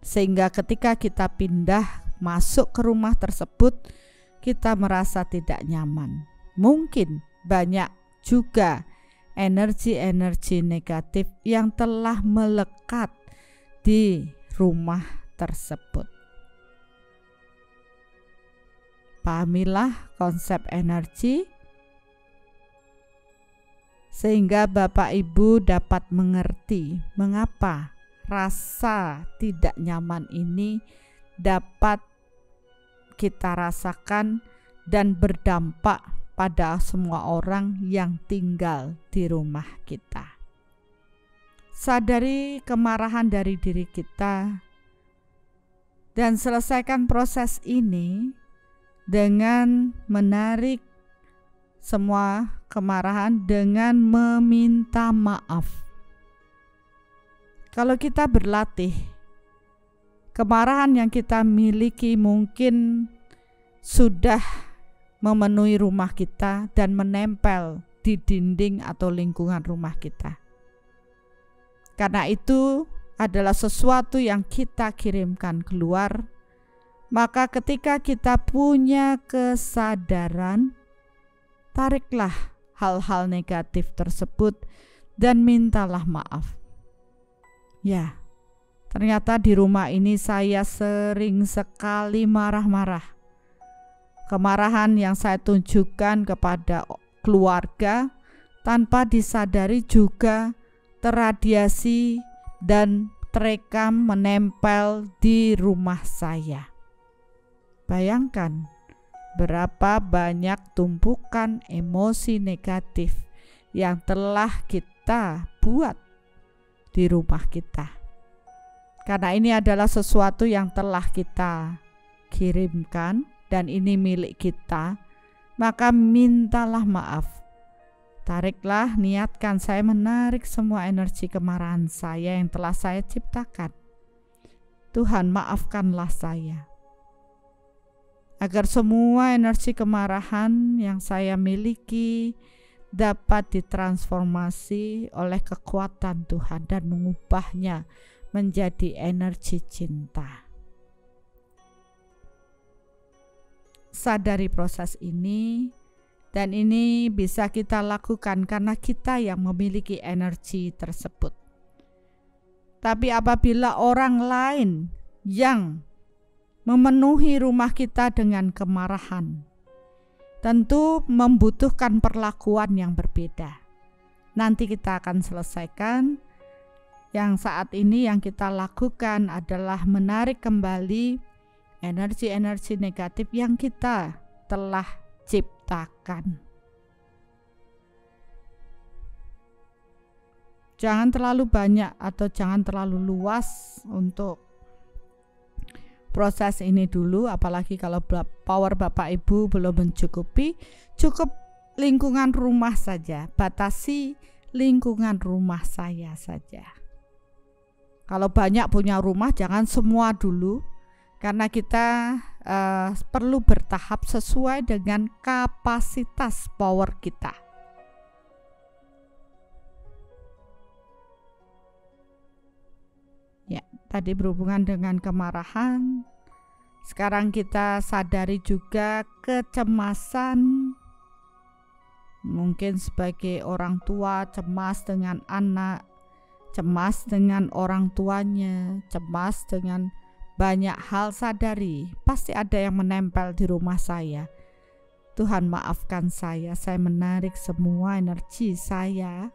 sehingga ketika kita pindah masuk ke rumah tersebut, kita merasa tidak nyaman. Mungkin banyak juga energi-energi negatif yang telah melekat di rumah tersebut. Pahamilah konsep energi, sehingga Bapak Ibu dapat mengerti mengapa rasa tidak nyaman ini dapat kita rasakan dan berdampak pada semua orang yang tinggal di rumah kita. Sadari kemarahan dari diri kita dan selesaikan proses ini dengan menarik semua kemarahan dengan meminta maaf. Kalau kita berlatih, kemarahan yang kita miliki mungkin sudah memenuhi rumah kita dan menempel di dinding atau lingkungan rumah kita. Karena itu adalah sesuatu yang kita kirimkan keluar, maka ketika kita punya kesadaran, tariklah hal-hal negatif tersebut dan mintalah maaf. Ya, ternyata di rumah ini saya sering sekali marah-marah. Kemarahan yang saya tunjukkan kepada keluarga tanpa disadari juga terradiasi dan terekam menempel di rumah saya. Bayangkan berapa banyak tumpukan emosi negatif yang telah kita buat di rumah kita. Karena ini adalah sesuatu yang telah kita kirimkan dan ini milik kita, maka mintalah maaf. Tariklah, niatkan, saya menarik semua energi kemarahan saya yang telah saya ciptakan. Tuhan, maafkanlah saya. Agar semua energi kemarahan yang saya miliki dapat ditransformasi oleh kekuatan Tuhan dan mengubahnya menjadi energi cinta. Sadari proses ini, dan ini bisa kita lakukan karena kita yang memiliki energi tersebut. Tapi apabila orang lain yang memenuhi rumah kita dengan kemarahan, tentu membutuhkan perlakuan yang berbeda. Nanti kita akan selesaikan. Yang saat ini yang kita lakukan adalah menarik kembali energi-energi negatif yang kita telah ciptakan. Jangan terlalu banyak atau jangan terlalu luas untuk proses ini dulu, apalagi kalau power Bapak Ibu belum mencukupi. Cukup lingkungan rumah saja, batasi lingkungan rumah saya saja. Kalau banyak punya rumah, jangan semua dulu, karena kita perlu bertahap sesuai dengan kapasitas power kita. Ya, tadi berhubungan dengan kemarahan. Sekarang kita sadari juga kecemasan. Mungkin sebagai orang tua cemas dengan anak, cemas dengan orang tuanya, cemas dengan banyak hal. Sadari, pasti ada yang menempel di rumah saya. Tuhan maafkan saya menarik semua energi saya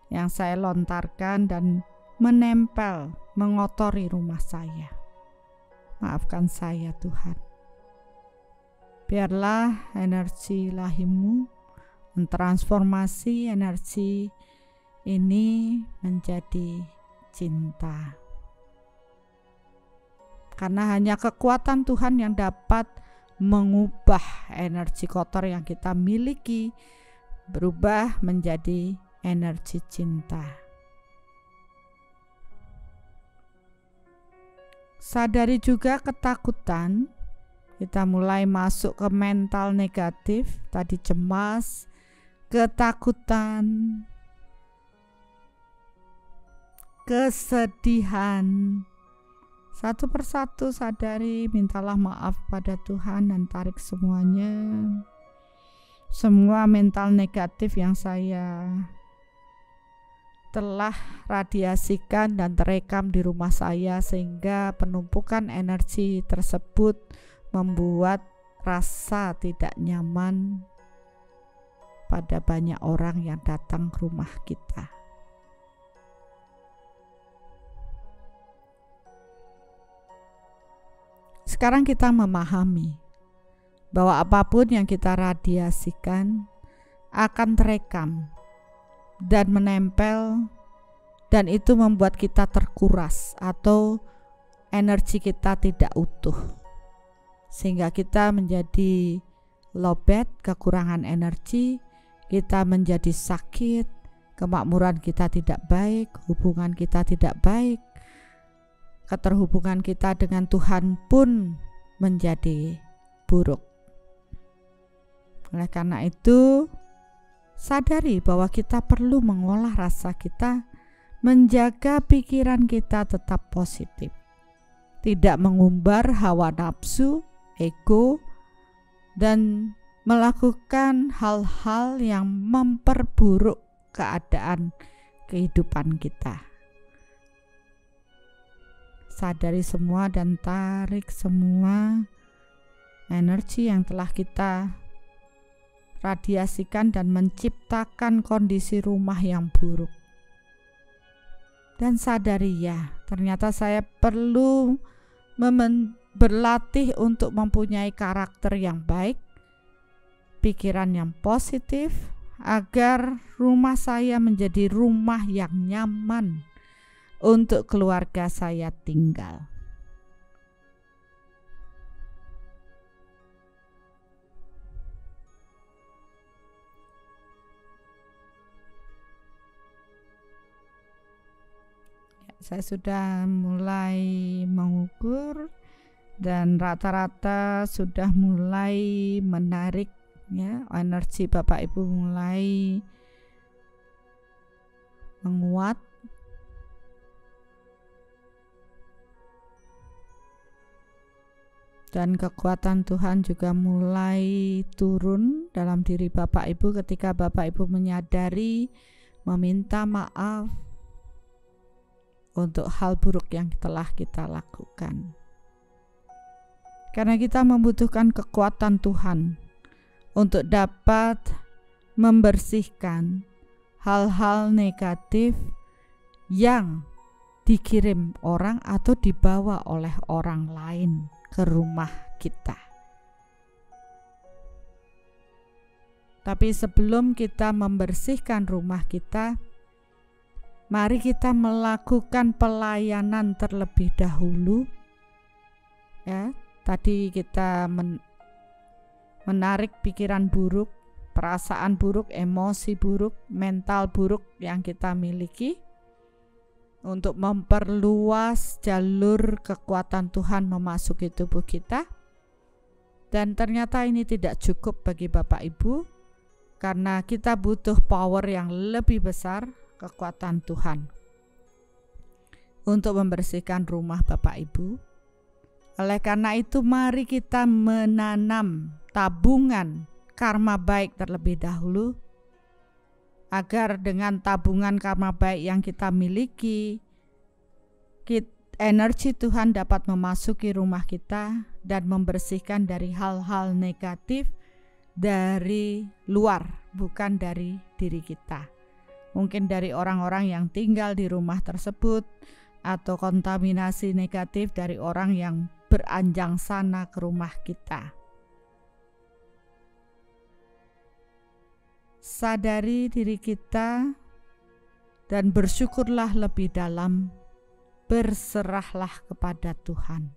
yang saya lontarkan dan menempel, mengotori rumah saya. Maafkan saya Tuhan. Biarlah energi ilahi-Mu mentransformasi energi ini menjadi cinta. Karena hanya kekuatan Tuhan yang dapat mengubah energi kotor yang kita miliki berubah menjadi energi cinta. Sadari juga ketakutan, kita mulai masuk ke mental negatif, tadi cemas, ketakutan, kesedihan. Satu persatu sadari, mintalah maaf pada Tuhan dan tarik semuanya. Semua mental negatif yang saya telah radiasikan dan terekam di rumah saya, sehingga penumpukan energi tersebut membuat rasa tidak nyaman pada banyak orang yang datang ke rumah kita. Sekarang kita memahami bahwa apapun yang kita radiasikan akan terekam dan menempel, dan itu membuat kita terkuras atau energi kita tidak utuh, sehingga kita menjadi lowbat, kekurangan energi, kita menjadi sakit, kemakmuran kita tidak baik, hubungan kita tidak baik, keterhubungan kita dengan Tuhan pun menjadi buruk. Oleh karena itu, sadari bahwa kita perlu mengolah rasa kita, menjaga pikiran kita tetap positif, tidak mengumbar hawa nafsu, ego, dan melakukan hal-hal yang memperburuk keadaan kehidupan kita. Sadari semua dan tarik semua energi yang telah kita radiasikan dan menciptakan kondisi rumah yang buruk. Dan sadari, ya, ternyata saya perlu berlatih untuk mempunyai karakter yang baik, pikiran yang positif, agar rumah saya menjadi rumah yang nyaman untuk keluarga saya tinggal. Saya sudah mulai mengukur dan rata-rata sudah mulai menarik, ya, energi Bapak Ibu mulai menguat. Dan kekuatan Tuhan juga mulai turun dalam diri Bapak Ibu ketika Bapak Ibu menyadari, meminta maaf untuk hal buruk yang telah kita lakukan. Karena kita membutuhkan kekuatan Tuhan untuk dapat membersihkan hal-hal negatif yang dikirim orang atau dibawa oleh orang lain ke rumah kita. Tapi sebelum kita membersihkan rumah kita, mari kita melakukan pelayanan terlebih dahulu. Ya, tadi kita menarik pikiran buruk, perasaan buruk, emosi buruk, mental buruk yang kita miliki untuk memperluas jalur kekuatan Tuhan memasuki tubuh kita. Dan ternyata ini tidak cukup bagi Bapak Ibu, karena kita butuh power yang lebih besar, kekuatan Tuhan untuk membersihkan rumah Bapak Ibu. Oleh karena itu, mari kita menanam tabungan karma baik terlebih dahulu, agar dengan tabungan karma baik yang kita miliki, energi Tuhan dapat memasuki rumah kita dan membersihkan dari hal-hal negatif dari luar, bukan dari diri kita. Mungkin dari orang-orang yang tinggal di rumah tersebut, atau kontaminasi negatif dari orang yang beranjang sana ke rumah kita. Sadari diri kita dan bersyukurlah lebih dalam, berserahlah kepada Tuhan.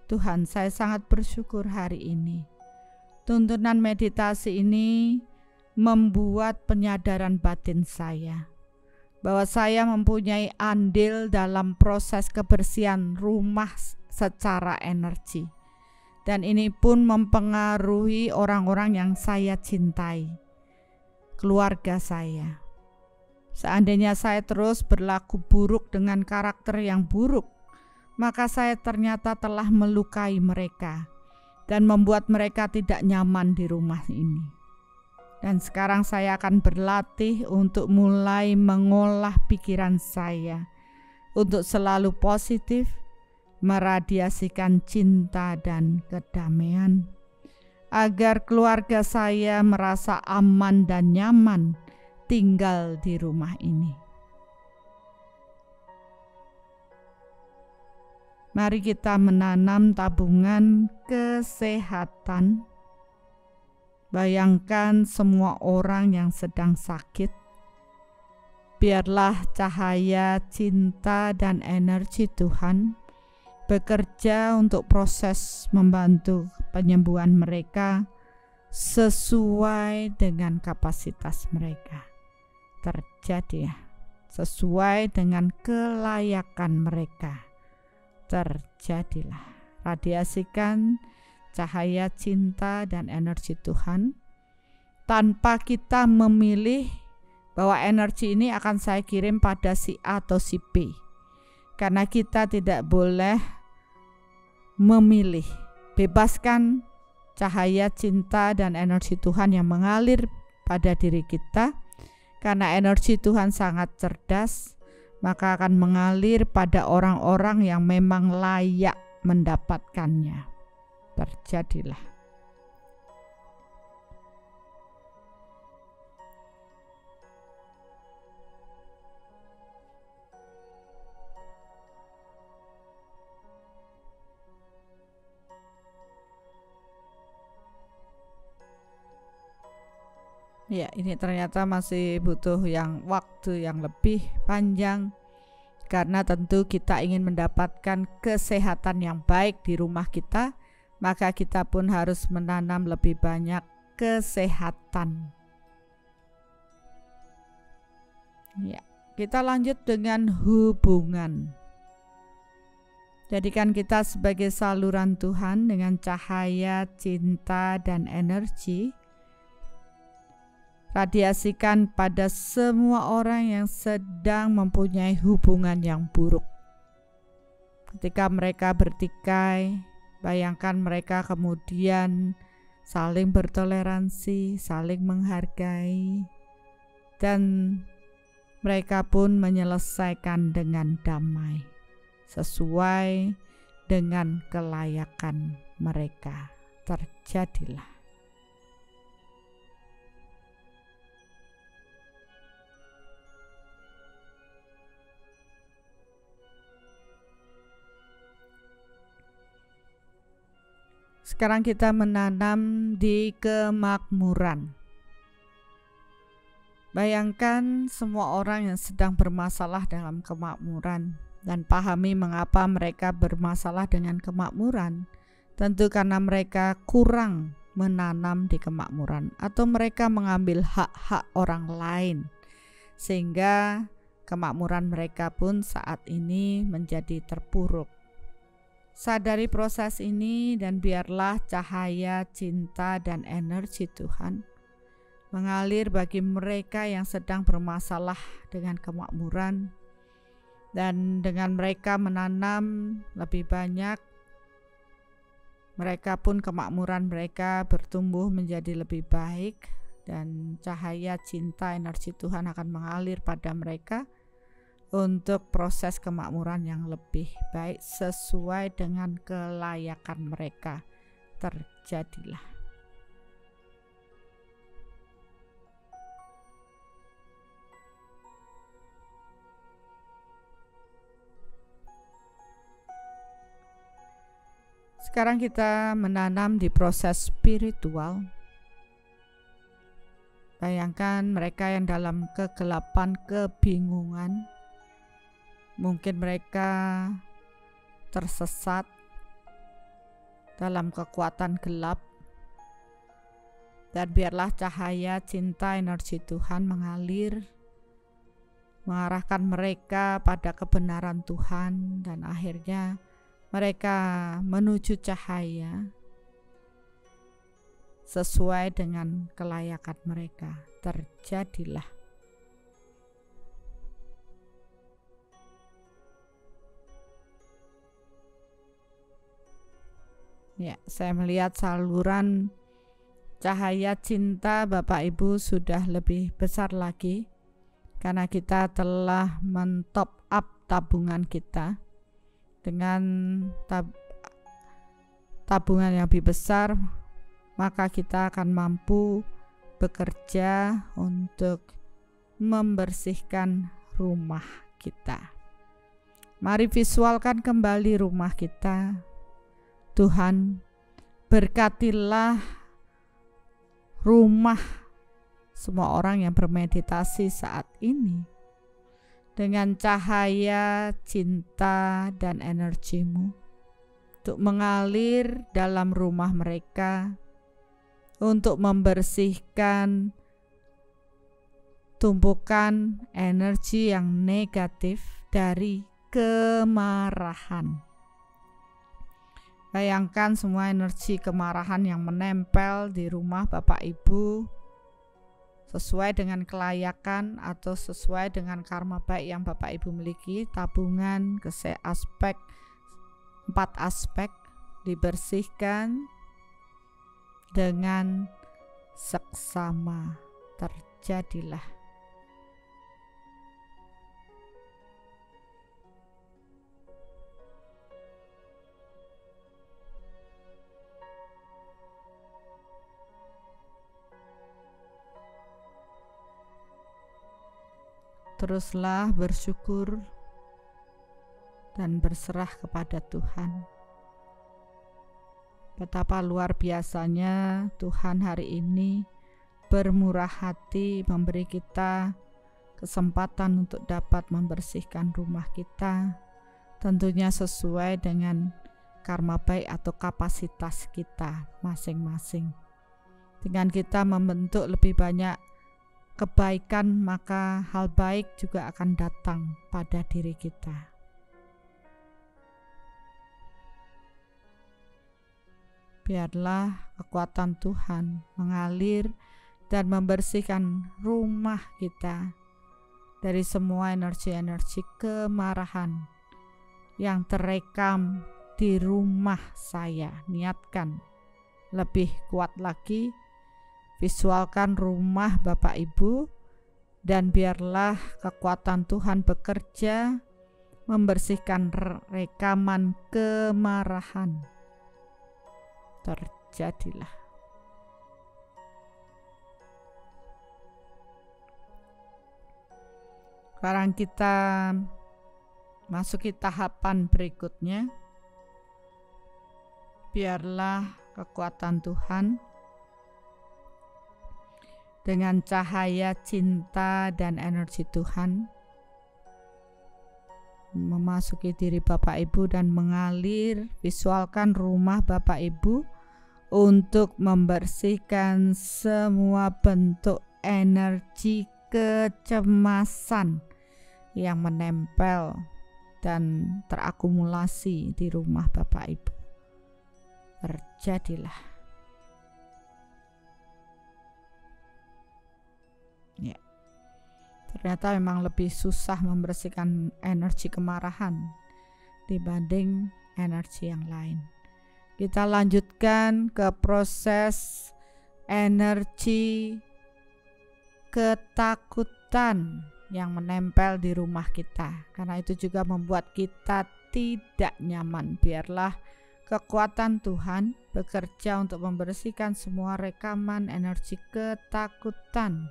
Tuhan, saya sangat bersyukur hari ini. Tuntunan meditasi ini membuat penyadaran batin saya bahwa saya mempunyai andil dalam proses kebersihan rumah secara energi, dan ini pun mempengaruhi orang-orang yang saya cintai, keluarga saya. Seandainya saya terus berlaku buruk dengan karakter yang buruk, maka saya ternyata telah melukai mereka dan membuat mereka tidak nyaman di rumah ini. Dan sekarang saya akan berlatih untuk mulai mengolah pikiran saya untuk selalu positif, meradiasikan cinta dan kedamaian, agar keluarga saya merasa aman dan nyaman tinggal di rumah ini. Mari kita menanam tabungan kesehatan. Bayangkan semua orang yang sedang sakit. Biarlah cahaya, cinta, dan energi Tuhan bekerja untuk proses membantu penyembuhan mereka sesuai dengan kapasitas mereka. Terjadi sesuai dengan kelayakan mereka. Terjadilah. Radiasikan cahaya, cinta, dan energi Tuhan tanpa kita memilih bahwa energi ini akan saya kirim pada si A atau si B, karena kita tidak boleh memilih. Bebaskan cahaya, cinta, dan energi Tuhan yang mengalir pada diri kita, karena energi Tuhan sangat cerdas, maka akan mengalir pada orang-orang yang memang layak mendapatkannya. Terjadilah. Ya, ini ternyata masih butuh waktu yang lebih panjang, karena tentu kita ingin mendapatkan kesehatan yang baik di rumah kita, maka kita pun harus menanam lebih banyak kesehatan. Ya, kita lanjut dengan hubungan. Jadikan kita sebagai saluran Tuhan dengan cahaya, cinta, dan energi. Radiasikan pada semua orang yang sedang mempunyai hubungan yang buruk. Ketika mereka bertikai, bayangkan mereka kemudian saling bertoleransi, saling menghargai, dan mereka pun menyelesaikan dengan damai sesuai dengan kelayakan mereka. Terjadilah. Sekarang kita menanam di kemakmuran. Bayangkan semua orang yang sedang bermasalah dalam kemakmuran dan pahami mengapa mereka bermasalah dengan kemakmuran. Tentu karena mereka kurang menanam di kemakmuran atau mereka mengambil hak-hak orang lain sehingga kemakmuran mereka pun saat ini menjadi terpuruk. Sadari proses ini dan biarlah cahaya, cinta, dan energi Tuhan mengalir bagi mereka yang sedang bermasalah dengan kemakmuran, dan dengan mereka menanam lebih banyak, mereka pun kemakmuran mereka bertumbuh menjadi lebih baik, dan cahaya, cinta, energi Tuhan akan mengalir pada mereka untuk proses kemakmuran yang lebih baik sesuai dengan kelayakan mereka. Terjadilah. Sekarang kita menanam di proses spiritual. Bayangkan mereka yang dalam kegelapan, kebingungan. Mungkin mereka tersesat dalam kekuatan gelap. Dan biarlah cahaya, cinta, energi Tuhan mengalir, mengarahkan mereka pada kebenaran Tuhan, dan akhirnya mereka menuju cahaya sesuai dengan kelayakan mereka. Terjadilah. Ya, saya melihat saluran cahaya cinta Bapak Ibu sudah lebih besar lagi karena kita telah men-top up tabungan kita. Dengan tabungan yang lebih besar, maka kita akan mampu bekerja untuk membersihkan rumah kita. Mari visualkan kembali rumah kita. Tuhan, berkatilah rumah semua orang yang bermeditasi saat ini dengan cahaya, cinta, dan energimu untuk mengalir dalam rumah mereka, untuk membersihkan tumpukan energi yang negatif dari kemarahan. Bayangkan semua energi kemarahan yang menempel di rumah Bapak Ibu sesuai dengan kelayakan atau sesuai dengan karma baik yang Bapak Ibu miliki. Tabungan, aspek, 4 aspek dibersihkan dengan seksama. Terjadilah. Teruslah bersyukur dan berserah kepada Tuhan. Betapa luar biasanya Tuhan hari ini bermurah hati memberi kita kesempatan untuk dapat membersihkan rumah kita, tentunya sesuai dengan karma baik atau kapasitas kita masing-masing. Dengan kita membentuk lebih banyak kebaikan, maka hal baik juga akan datang pada diri kita. Biarlah kekuatan Tuhan mengalir dan membersihkan rumah kita dari semua energi-energi kemarahan yang terekam di rumah saya. Niatkan lebih kuat lagi. Visualkan rumah Bapak Ibu dan biarlah kekuatan Tuhan bekerja membersihkan rekaman kemarahan. Terjadilah. Sekarang kita masuki tahapan berikutnya. Biarlah kekuatan Tuhan dengan cahaya cinta dan energi Tuhan memasuki diri Bapak Ibu dan mengalir. Visualkan rumah Bapak Ibu untuk membersihkan semua bentuk energi kecemasan yang menempel dan terakumulasi di rumah Bapak Ibu. Terjadilah. Ya. Ternyata memang lebih susah membersihkan energi kemarahan dibanding energi yang lain. Kita lanjutkan ke proses energi ketakutan yang menempel di rumah kita, karena itu juga membuat kita tidak nyaman. Biarlah kekuatan Tuhan bekerja untuk membersihkan semua rekaman energi ketakutan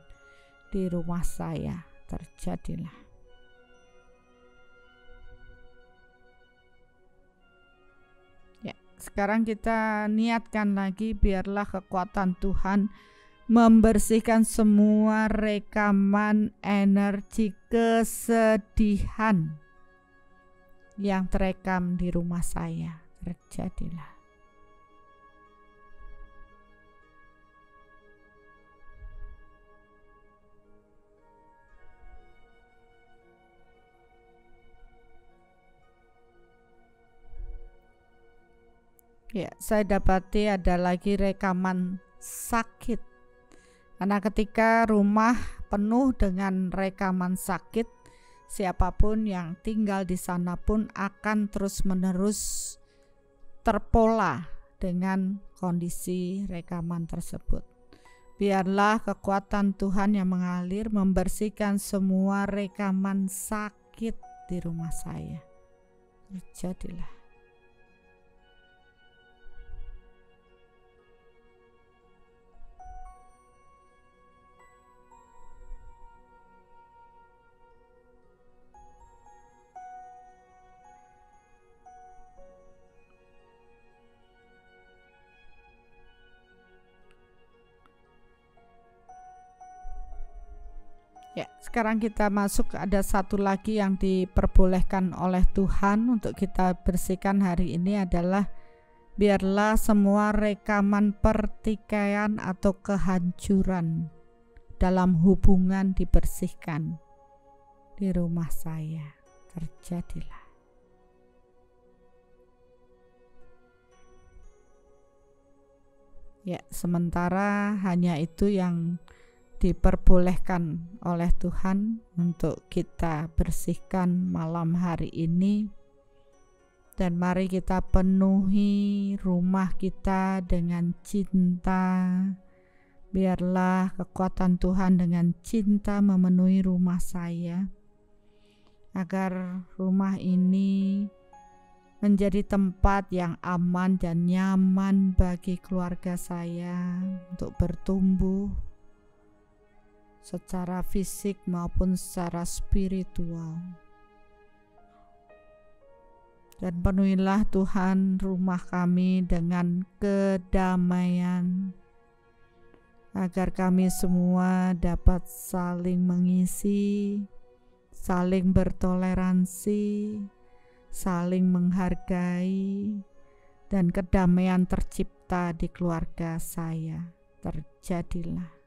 di rumah saya. Terjadilah. Ya, sekarang kita niatkan lagi, biarlah kekuatan Tuhan membersihkan semua rekaman energi kesedihan yang terekam di rumah saya. Terjadilah. Ya, saya dapati ada lagi rekaman sakit. Karena ketika rumah penuh dengan rekaman sakit, siapapun yang tinggal di sana pun akan terus-menerus terpola dengan kondisi rekaman tersebut. Biarlah kekuatan Tuhan yang mengalir membersihkan semua rekaman sakit di rumah saya. Terjadilah. Ya, sekarang kita masuk, ada satu lagi yang diperbolehkan oleh Tuhan untuk kita bersihkan hari ini adalah biarlah semua rekaman pertikaian atau kehancuran dalam hubungan dibersihkan di rumah saya. Terjadilah. Ya, sementara hanya itu yang diperbolehkan oleh Tuhan untuk kita bersihkan malam hari ini. Dan mari kita penuhi rumah kita dengan cinta. Biarlah kekuatan Tuhan dengan cinta memenuhi rumah saya, agar rumah ini menjadi tempat yang aman dan nyaman bagi keluarga saya untuk bertumbuh secara fisik maupun secara spiritual. Dan penuhilah Tuhan rumah kami dengan kedamaian, agar kami semua dapat saling mengisi, saling bertoleransi, saling menghargai, dan kedamaian tercipta di keluarga saya. Terjadilah.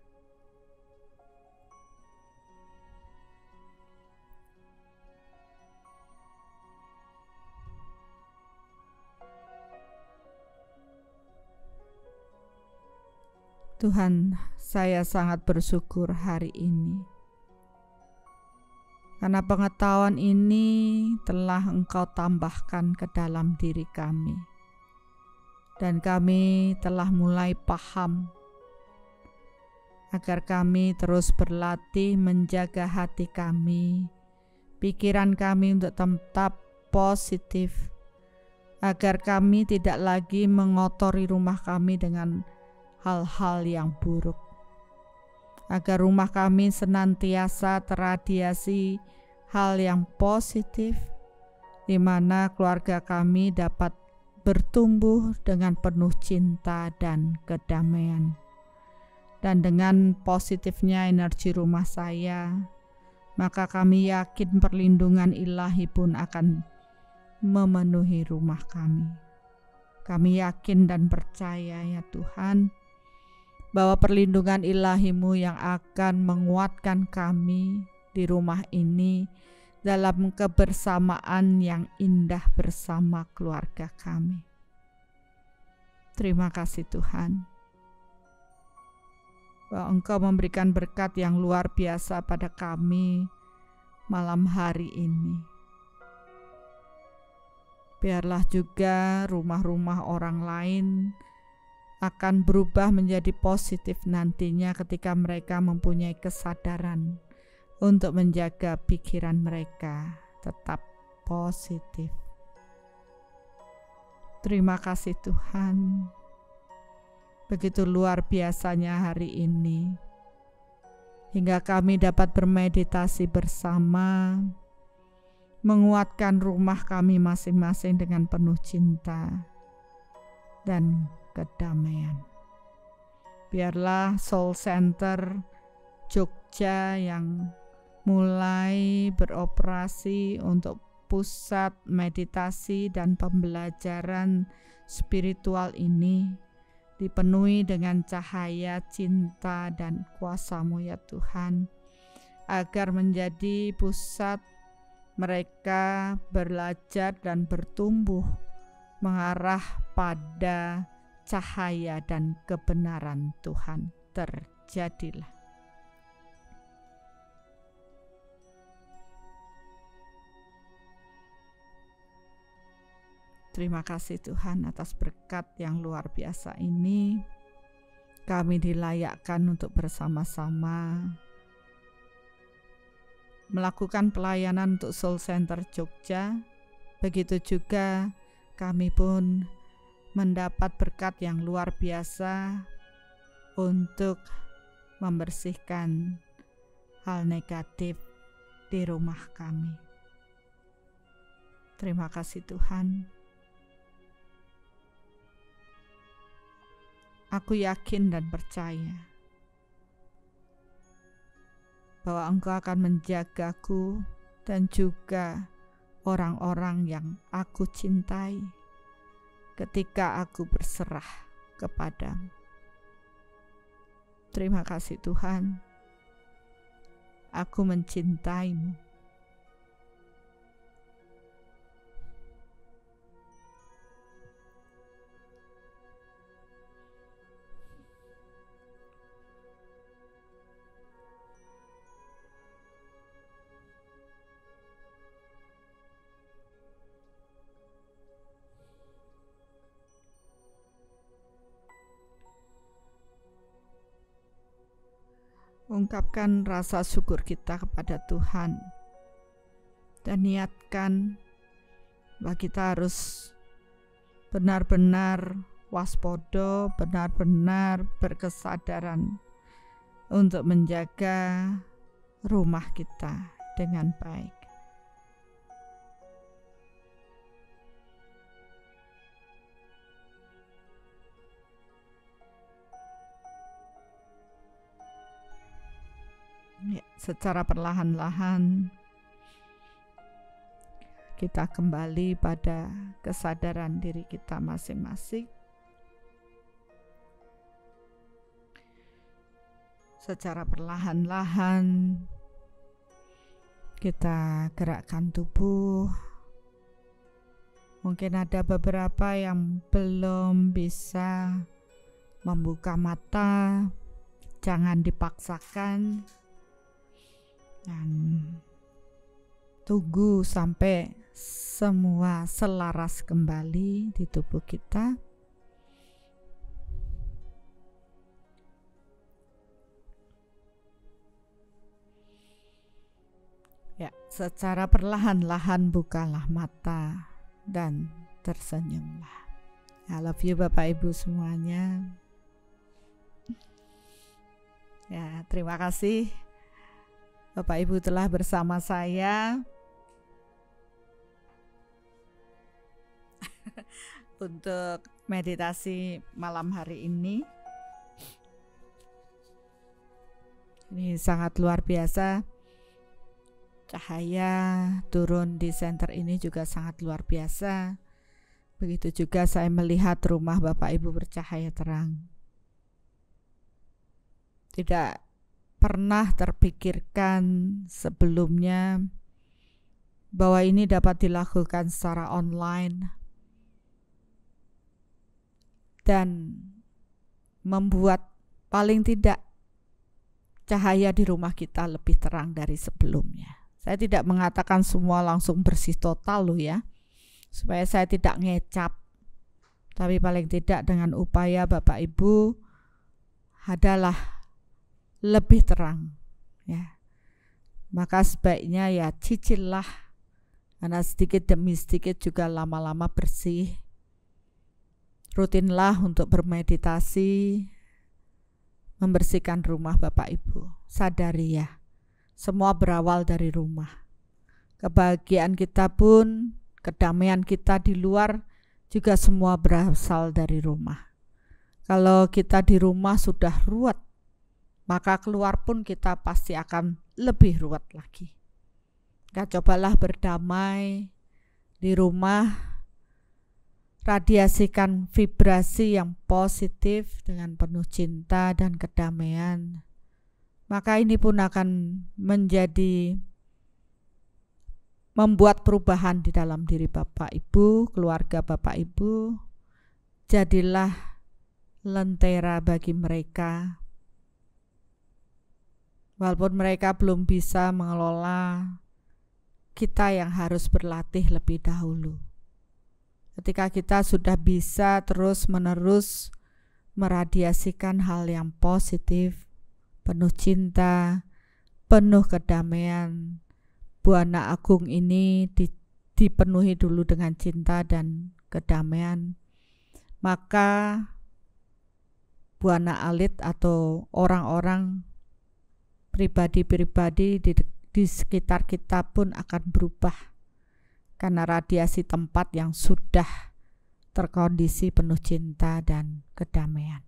Tuhan, saya sangat bersyukur hari ini karena pengetahuan ini telah Engkau tambahkan ke dalam diri kami, dan kami telah mulai paham agar kami terus berlatih menjaga hati kami, pikiran kami untuk tetap positif, agar kami tidak lagi mengotori rumah kami dengan hal-hal yang buruk, agar rumah kami senantiasa terradiasi hal yang positif, di mana keluarga kami dapat bertumbuh dengan penuh cinta dan kedamaian. Dan dengan positifnya energi rumah saya, maka kami yakin perlindungan ilahi pun akan memenuhi rumah kami. Kami yakin dan percaya ya Tuhan, bahwa perlindungan ilahi-Mu yang akan menguatkan kami di rumah ini dalam kebersamaan yang indah bersama keluarga kami. Terima kasih Tuhan, bahwa Engkau memberikan berkat yang luar biasa pada kami malam hari ini. Biarlah juga rumah-rumah orang lain akan berubah menjadi positif nantinya ketika mereka mempunyai kesadaran untuk menjaga pikiran mereka tetap positif. Terima kasih Tuhan, begitu luar biasanya hari ini, hingga kami dapat bermeditasi bersama, menguatkan rumah kami masing-masing dengan penuh cinta dan kedamaian. Biarlah Soul Center Jogja yang mulai beroperasi untuk pusat meditasi dan pembelajaran spiritual ini dipenuhi dengan cahaya cinta dan kuasa-Mu ya Tuhan, agar menjadi pusat mereka belajar dan bertumbuh mengarah pada cahaya dan kebenaran Tuhan. Terjadilah. Terima kasih Tuhan atas berkat yang luar biasa ini. Kami dilayakkan untuk bersama-sama melakukan pelayanan untuk Soul Center Jogja. Begitu juga kami pun mendapat berkat yang luar biasa untuk membersihkan hal negatif di rumah kami. Terima kasih Tuhan. Aku yakin dan percaya bahwa Engkau akan menjagaku dan juga orang-orang yang aku cintai ketika aku berserah kepadamu. Terima kasih Tuhan, aku mencintaimu. Ungkapkan rasa syukur kita kepada Tuhan dan niatkan bahwa kita harus benar-benar waspada, benar-benar berkesadaran untuk menjaga rumah kita dengan baik. Ya, secara perlahan-lahan kita kembali pada kesadaran diri kita masing-masing. Secara perlahan-lahan kita gerakkan tubuh. Mungkin ada beberapa yang belum bisa membuka mata, jangan dipaksakan. Dan tunggu sampai semua selaras kembali di tubuh kita. Ya, secara perlahan-lahan bukalah mata dan tersenyumlah. I love you Bapak Ibu semuanya. Ya, terima kasih Bapak Ibu telah bersama saya untuk meditasi malam hari ini. Ini sangat luar biasa. Cahaya turun di center ini juga sangat luar biasa. Begitu juga saya melihat rumah Bapak Ibu bercahaya terang. Tidak pernah terpikirkan sebelumnya bahwa ini dapat dilakukan secara online dan membuat paling tidak cahaya di rumah kita lebih terang dari sebelumnya. Saya tidak mengatakan semua langsung bersih total loh ya, supaya saya tidak ngecap, tapi paling tidak dengan upaya Bapak Ibu adalah lebih terang ya. Maka sebaiknya ya cicillah, karena sedikit demi sedikit juga lama-lama bersih. Rutinlah untuk bermeditasi, membersihkan rumah Bapak Ibu. Sadari ya, semua berawal dari rumah. Kebahagiaan kita pun, kedamaian kita di luar juga semua berasal dari rumah. Kalau kita di rumah sudah ruwet, maka keluar pun kita pasti akan lebih ruwet lagi. Kita cobalah berdamai di rumah, radiasikan vibrasi yang positif dengan penuh cinta dan kedamaian. Maka ini pun akan membuat perubahan di dalam diri Bapak Ibu, keluarga Bapak Ibu. Jadilah lentera bagi mereka. Walaupun mereka belum bisa mengelola, kita yang harus berlatih lebih dahulu. Ketika kita sudah bisa terus-menerus meradiasikan hal yang positif, penuh cinta, penuh kedamaian, Buana Agung ini dipenuhi dulu dengan cinta dan kedamaian, maka Buana Alit atau orang-orang pribadi-pribadi di sekitar kita pun akan berubah karena radiasi tempat yang sudah terkondisi penuh cinta dan kedamaian.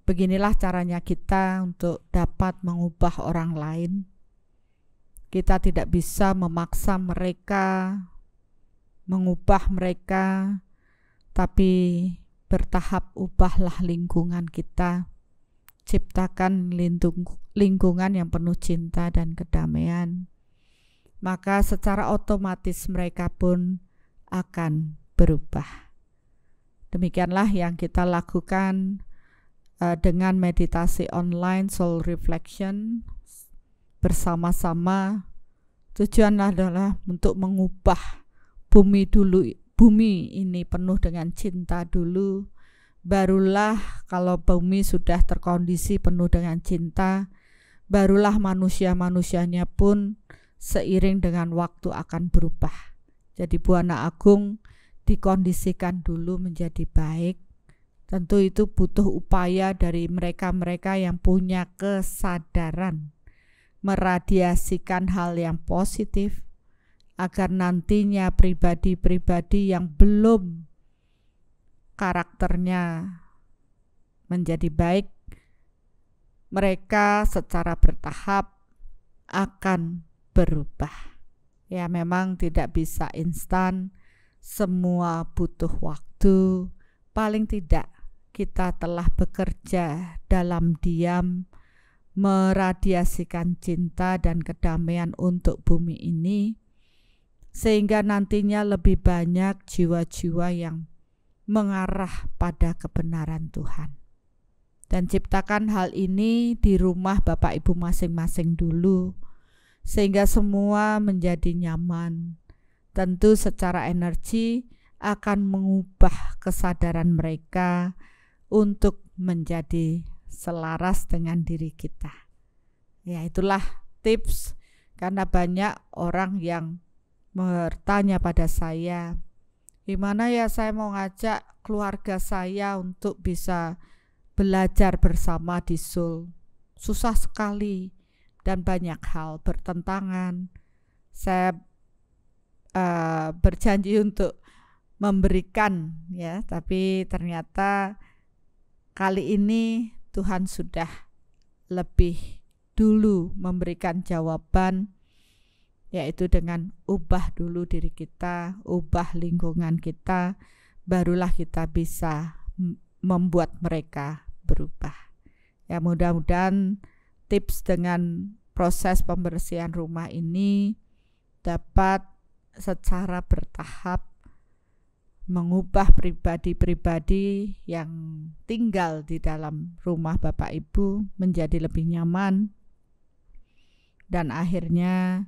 Beginilah caranya kita untuk dapat mengubah orang lain. Kita tidak bisa memaksa mereka, mengubah mereka, tapi bertahap ubahlah lingkungan kita. Ciptakan lingkungan yang penuh cinta dan kedamaian. Maka secara otomatis mereka pun akan berubah. Demikianlah yang kita lakukan dengan meditasi online Soul Reflection bersama-sama. Tujuannya adalah untuk mengubah bumi dulu. Bumi ini penuh dengan cinta dulu. Barulah kalau bumi sudah terkondisi penuh dengan cinta, barulah manusia-manusianya pun seiring dengan waktu akan berubah. Jadi Buana Agung dikondisikan dulu menjadi baik. Tentu itu butuh upaya dari mereka-mereka yang punya kesadaran meradiasikan hal yang positif, agar nantinya pribadi-pribadi yang belum karakternya menjadi baik, mereka secara bertahap akan berubah. Ya, memang tidak bisa instan, semua butuh waktu. Paling tidak kita telah bekerja dalam diam meradiasikan cinta dan kedamaian untuk bumi ini, sehingga nantinya lebih banyak jiwa-jiwa yang mengarah pada kebenaran Tuhan. Dan ciptakan hal ini di rumah Bapak Ibu masing-masing dulu, sehingga semua menjadi nyaman. Tentu secara energi akan mengubah kesadaran mereka untuk menjadi selaras dengan diri kita. Ya, itulah tips, karena banyak orang yang bertanya pada saya, gimana ya saya mau ngajak keluarga saya untuk bisa belajar bersama di Soul. Susah sekali dan banyak hal bertentangan. Saya berjanji untuk memberikan ya, tapi ternyata kali ini Tuhan sudah lebih dulu memberikan jawaban, yaitu dengan ubah dulu diri kita, ubah lingkungan kita, barulah kita bisa membuat mereka berubah. Ya, mudah-mudahan tips dengan proses pembersihan rumah ini dapat secara bertahap mengubah pribadi-pribadi yang tinggal di dalam rumah Bapak Ibu menjadi lebih nyaman, dan akhirnya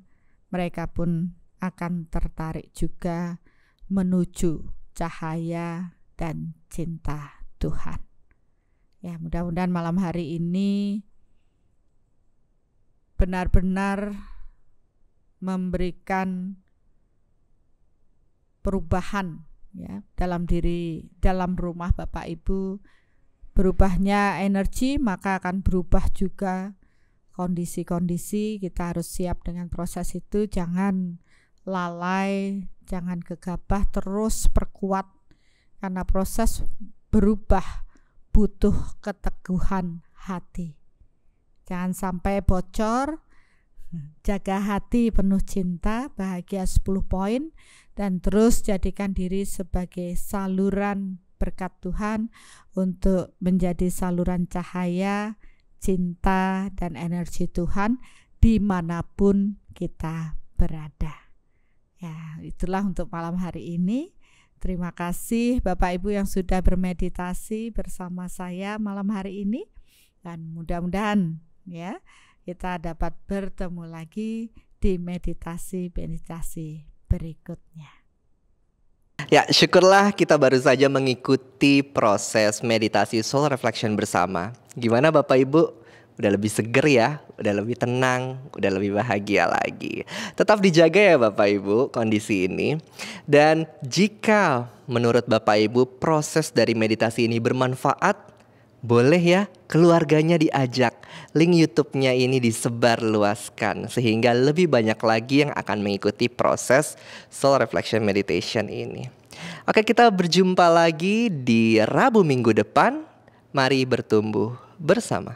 mereka pun akan tertarik juga menuju cahaya dan cinta Tuhan. Ya, mudah-mudahan malam hari ini benar-benar memberikan perubahan ya dalam rumah Bapak Ibu. Berubahnya energi, maka akan berubah juga kondisi-kondisi. Kita harus siap dengan proses itu, jangan lalai, jangan gegabah, terus perkuat, karena proses berubah butuh keteguhan hati. Jangan sampai bocor. Jaga hati penuh cinta, bahagia 10 poin, dan terus jadikan diri sebagai saluran berkat Tuhan untuk menjadi saluran cahaya, cinta, dan energi Tuhan dimanapun kita berada. Ya, itulah untuk malam hari ini. Terima kasih Bapak Ibu yang sudah bermeditasi bersama saya malam hari ini, dan mudah-mudahan ya kita dapat bertemu lagi di meditasi berikutnya. Ya, syukurlah kita baru saja mengikuti proses meditasi soul reflection bersama. Gimana Bapak Ibu? Udah lebih seger ya, udah lebih tenang, udah lebih bahagia lagi. Tetap dijaga ya Bapak Ibu kondisi ini. Dan jika menurut Bapak Ibu proses dari meditasi ini bermanfaat, boleh ya keluarganya diajak, link YouTube-nya ini disebarluaskan sehingga lebih banyak lagi yang akan mengikuti proses Soul Reflection Meditation ini. Oke, kita berjumpa lagi di Rabu minggu depan. Mari bertumbuh bersama.